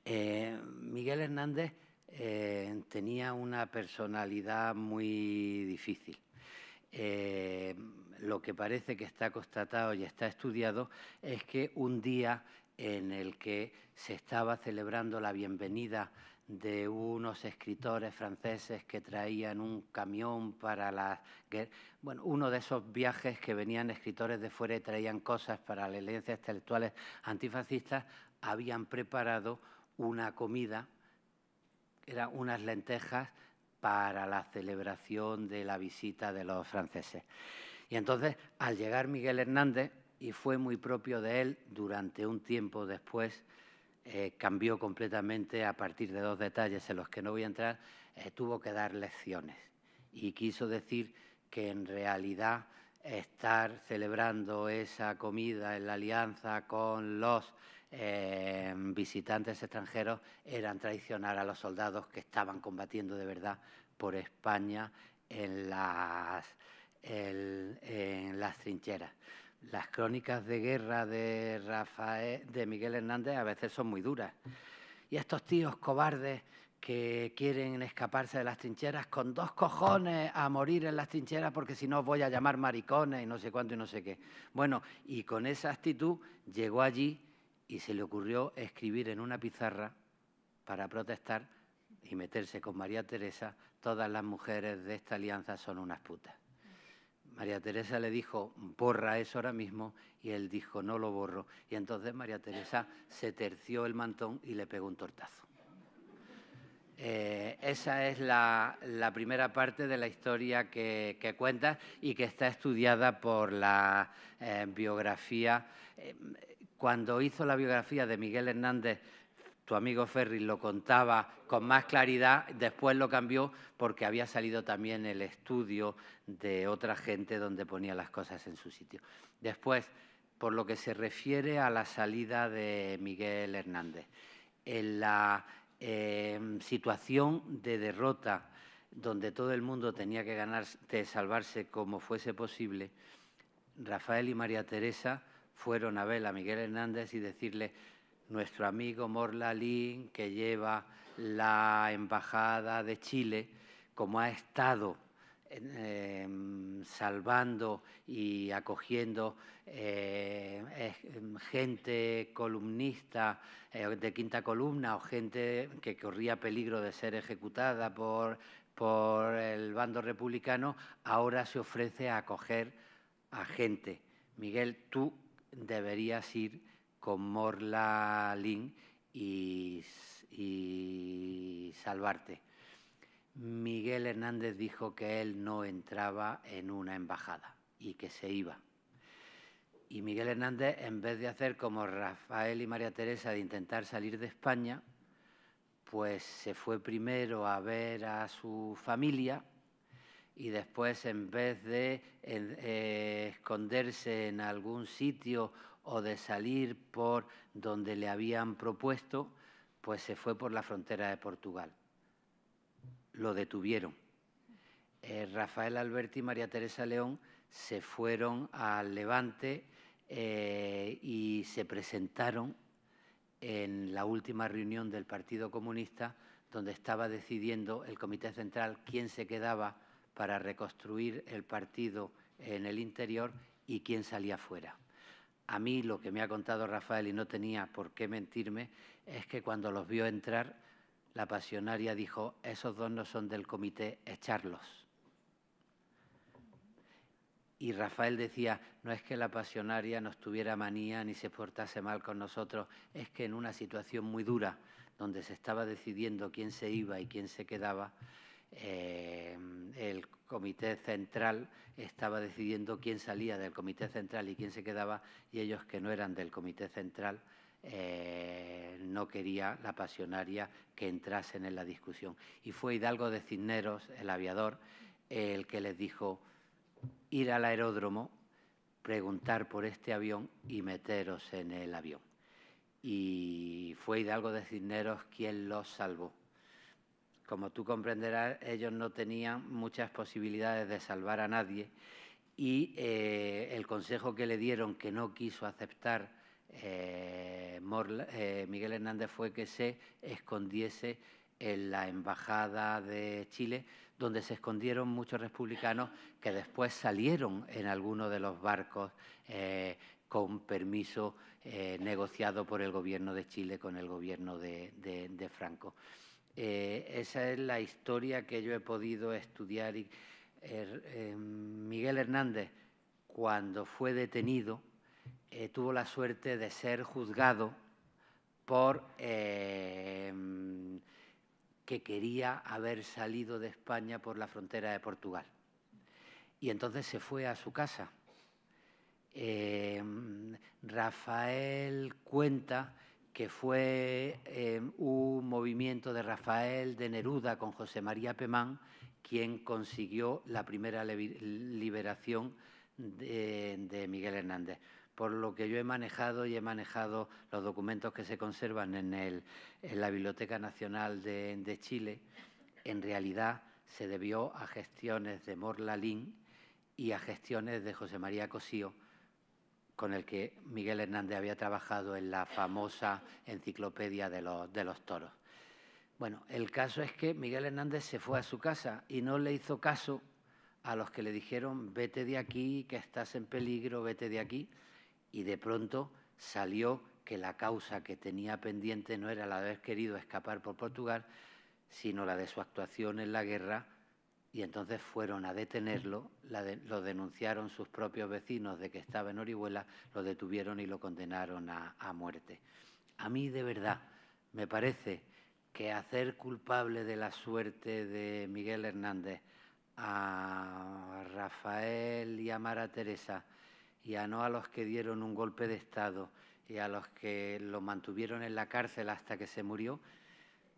Miguel Hernández tenía una personalidad muy difícil. Lo que parece que está constatado y está estudiado es que un día en el que se estaba celebrando la bienvenida de unos escritores franceses que traían un camión para uno de esos viajes que venían escritores de fuera y traían cosas para las alianzas intelectuales antifascistas, habían preparado una comida, eran unas lentejas para la celebración de la visita de los franceses. Y entonces, al llegar Miguel Hernández, y fue muy propio de él, durante un tiempo después, cambió completamente a partir de 2 detalles en los que no voy a entrar, tuvo que dar lecciones. Y quiso decir que en realidad estar celebrando esa comida en la alianza con los visitantes extranjeros eran traicionar a los soldados que estaban combatiendo de verdad por España en las trincheras. Las crónicas de guerra de Miguel Hernández a veces son muy duras. Y estos tíos cobardes que quieren escaparse de las trincheras, con 2 cojones a morir en las trincheras, porque si no os voy a llamar maricones y no sé cuánto y no sé qué. Bueno, y con esa actitud llegó allí y se le ocurrió escribir en una pizarra para protestar y meterse con María Teresa: todas las mujeres de esta alianza son unas putas. María Teresa le dijo: borra eso ahora mismo, y él dijo: no lo borro. Y entonces María Teresa se terció el mantón y le pegó un tortazo. Esa es la primera parte de la historia que cuenta y que está estudiada por la biografía. Cuando hizo la biografía de Miguel Hernández, tu amigo Ferri lo contaba con más claridad, después lo cambió porque había salido también el estudio de otra gente donde ponía las cosas en su sitio. Después, por lo que se refiere a la salida de Miguel Hernández, en la situación de derrota donde todo el mundo tenía que salvarse como fuese posible, Rafael y María Teresa fueron a ver a Miguel Hernández y decirle: nuestro amigo Morla Lin, que lleva la Embajada de Chile, como ha estado salvando y acogiendo gente columnista de Quinta Columna o gente que corría peligro de ser ejecutada por el bando republicano, ahora se ofrece a acoger a gente. Miguel, tú deberías ir con Morla Lin y salvarte. Miguel Hernández dijo que él no entraba en una embajada y que se iba. Y Miguel Hernández, en vez de hacer como Rafael y María Teresa, de intentar salir de España, pues se fue primero a ver a su familia y después, en vez de esconderse en algún sitio o de salir por donde le habían propuesto, pues se fue por la frontera de Portugal. Lo detuvieron. Rafael Alberti y María Teresa León se fueron al Levante y se presentaron en la última reunión del Partido Comunista, donde estaba decidiendo el Comité Central quién se quedaba para reconstruir el partido en el interior y quién salía fuera. A mí lo que me ha contado Rafael, y no tenía por qué mentirme, es que cuando los vio entrar, la pasionaria dijo: esos 2 no son del comité, echarlos. Y Rafael decía: no es que la pasionaria nos tuviera manía ni se portase mal con nosotros, es que en una situación muy dura, donde se estaba decidiendo quién se iba y quién se quedaba, el Comité Central estaba decidiendo quién salía del Comité Central y quién se quedaba, y ellos, que no eran del Comité Central, no quería la pasionaria que entrasen en la discusión. Y fue Hidalgo de Cisneros, el aviador, el que les dijo: ir al aeródromo, preguntar por este avión y meteros en el avión. Y fue Hidalgo de Cisneros quien los salvó. como tú comprenderás, ellos no tenían muchas posibilidades de salvar a nadie y el consejo que le dieron, que no quiso aceptar Miguel Hernández, fue que se escondiese en la Embajada de Chile, donde se escondieron muchos republicanos que después salieron en alguno de los barcos con permiso negociado por el Gobierno de Chile con el Gobierno de Franco. Esa es la historia que yo he podido estudiar. Miguel Hernández, cuando fue detenido, tuvo la suerte de ser juzgado por que quería haber salido de España por la frontera de Portugal. Y entonces se fue a su casa. Rafael cuenta que fue un movimiento de Rafael de Neruda con José María Pemán quien consiguió la primera liberación de Miguel Hernández. Por lo que yo he manejado los documentos que se conservan en la Biblioteca Nacional de Chile, en realidad se debió a gestiones de Mor Lalín y a gestiones de José María Cosío, con el que Miguel Hernández había trabajado en la famosa enciclopedia de los toros. Bueno, el caso es que Miguel Hernández se fue a su casa y no le hizo caso a los que le dijeron vete de aquí, que estás en peligro, vete de aquí. Y de pronto salió que la causa que tenía pendiente no era la de haber querido escapar por Portugal, sino la de su actuación en la guerra, y entonces fueron a detenerlo, lo denunciaron sus propios vecinos de que estaba en Orihuela, lo detuvieron y lo condenaron a muerte. A mí, de verdad, me parece que hacer culpable de la suerte de Miguel Hernández a Rafael y a Mara Teresa, y no a los que dieron un golpe de Estado y a los que lo mantuvieron en la cárcel hasta que se murió,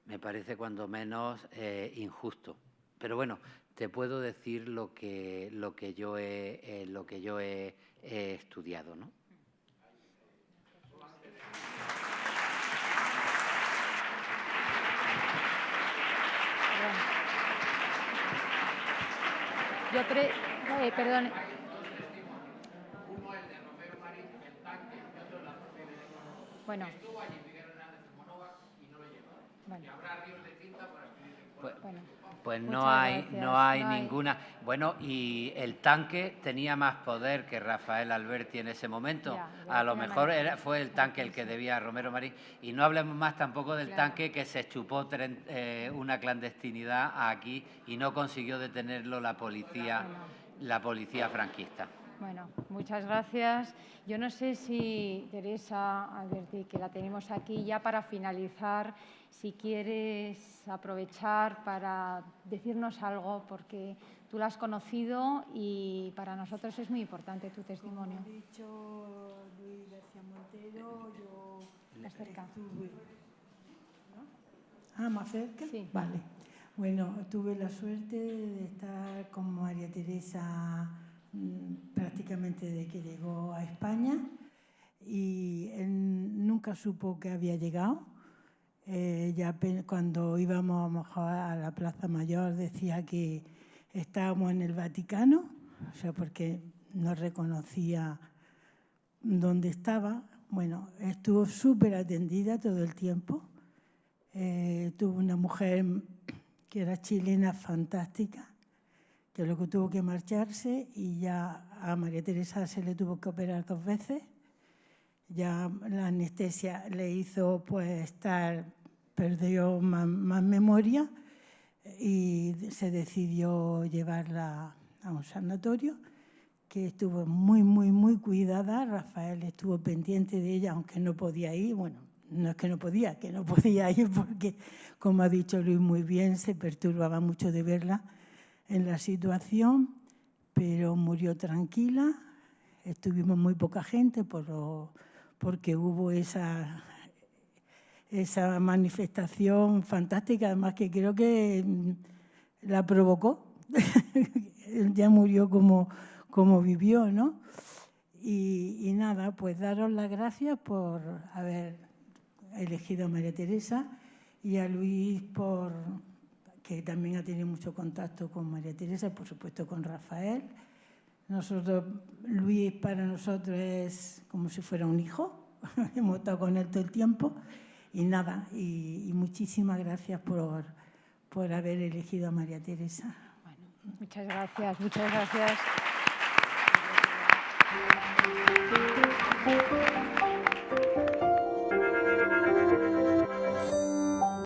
me parece cuando menos injusto. Pero bueno, te puedo decir lo que yo he estudiado, ¿no? Yo creo, perdón. Bueno. Estuvo allí Miguel Hernández en Monóvar y no lo llevaron. Bueno. Y habrá ríos de tinta para escribir. Pues no hay ninguna. Bueno, y el tanque tenía más poder que Rafael Alberti en ese momento. A lo mejor fue el tanque el que debía a Romero Marín. Y no hablemos más tampoco del tanque que se chupó una clandestinidad aquí y no consiguió detenerlo la policía franquista. Bueno, muchas gracias. Yo no sé si Teresa Alberti, que la tenemos aquí ya para finalizar, si quieres aprovechar para decirnos algo, porque tú la has conocido y para nosotros es muy importante tu testimonio. Como ha dicho Luis García Montero, yo estuve... ¿no? ¿Más cerca? Sí. Vale. Bueno, tuve la suerte de estar con María Teresa prácticamente desde que llegó a España y él nunca supo que había llegado. Ya cuando íbamos a la Plaza Mayor decía que estábamos en el Vaticano, o sea, porque no reconocía dónde estaba. Bueno, estuvo súper atendida todo el tiempo. Tuvo una mujer que era chilena fantástica, que luego tuvo que marcharse y ya a María Teresa se le tuvo que operar 2 veces. Ya la anestesia le hizo pues perdió más memoria y se decidió llevarla a un sanatorio que estuvo muy, muy, muy cuidada. Rafael estuvo pendiente de ella, aunque no podía ir. Bueno, no es que no podía ir porque, como ha dicho Luis muy bien, se perturbaba mucho de verla en la situación, pero murió tranquila. Estuvimos muy poca gente porque hubo esa manifestación fantástica, además que creo que la provocó. Ya murió como vivió, ¿no? Y nada, pues daros las gracias por haber elegido a María Teresa y a Luis que también ha tenido mucho contacto con María Teresa y, por supuesto, con Rafael. Nosotros, Luis para nosotros es como si fuera un hijo. Hemos estado con él todo el tiempo. Y nada, y muchísimas gracias por haber elegido a María Teresa. Bueno, muchas gracias, muchas gracias.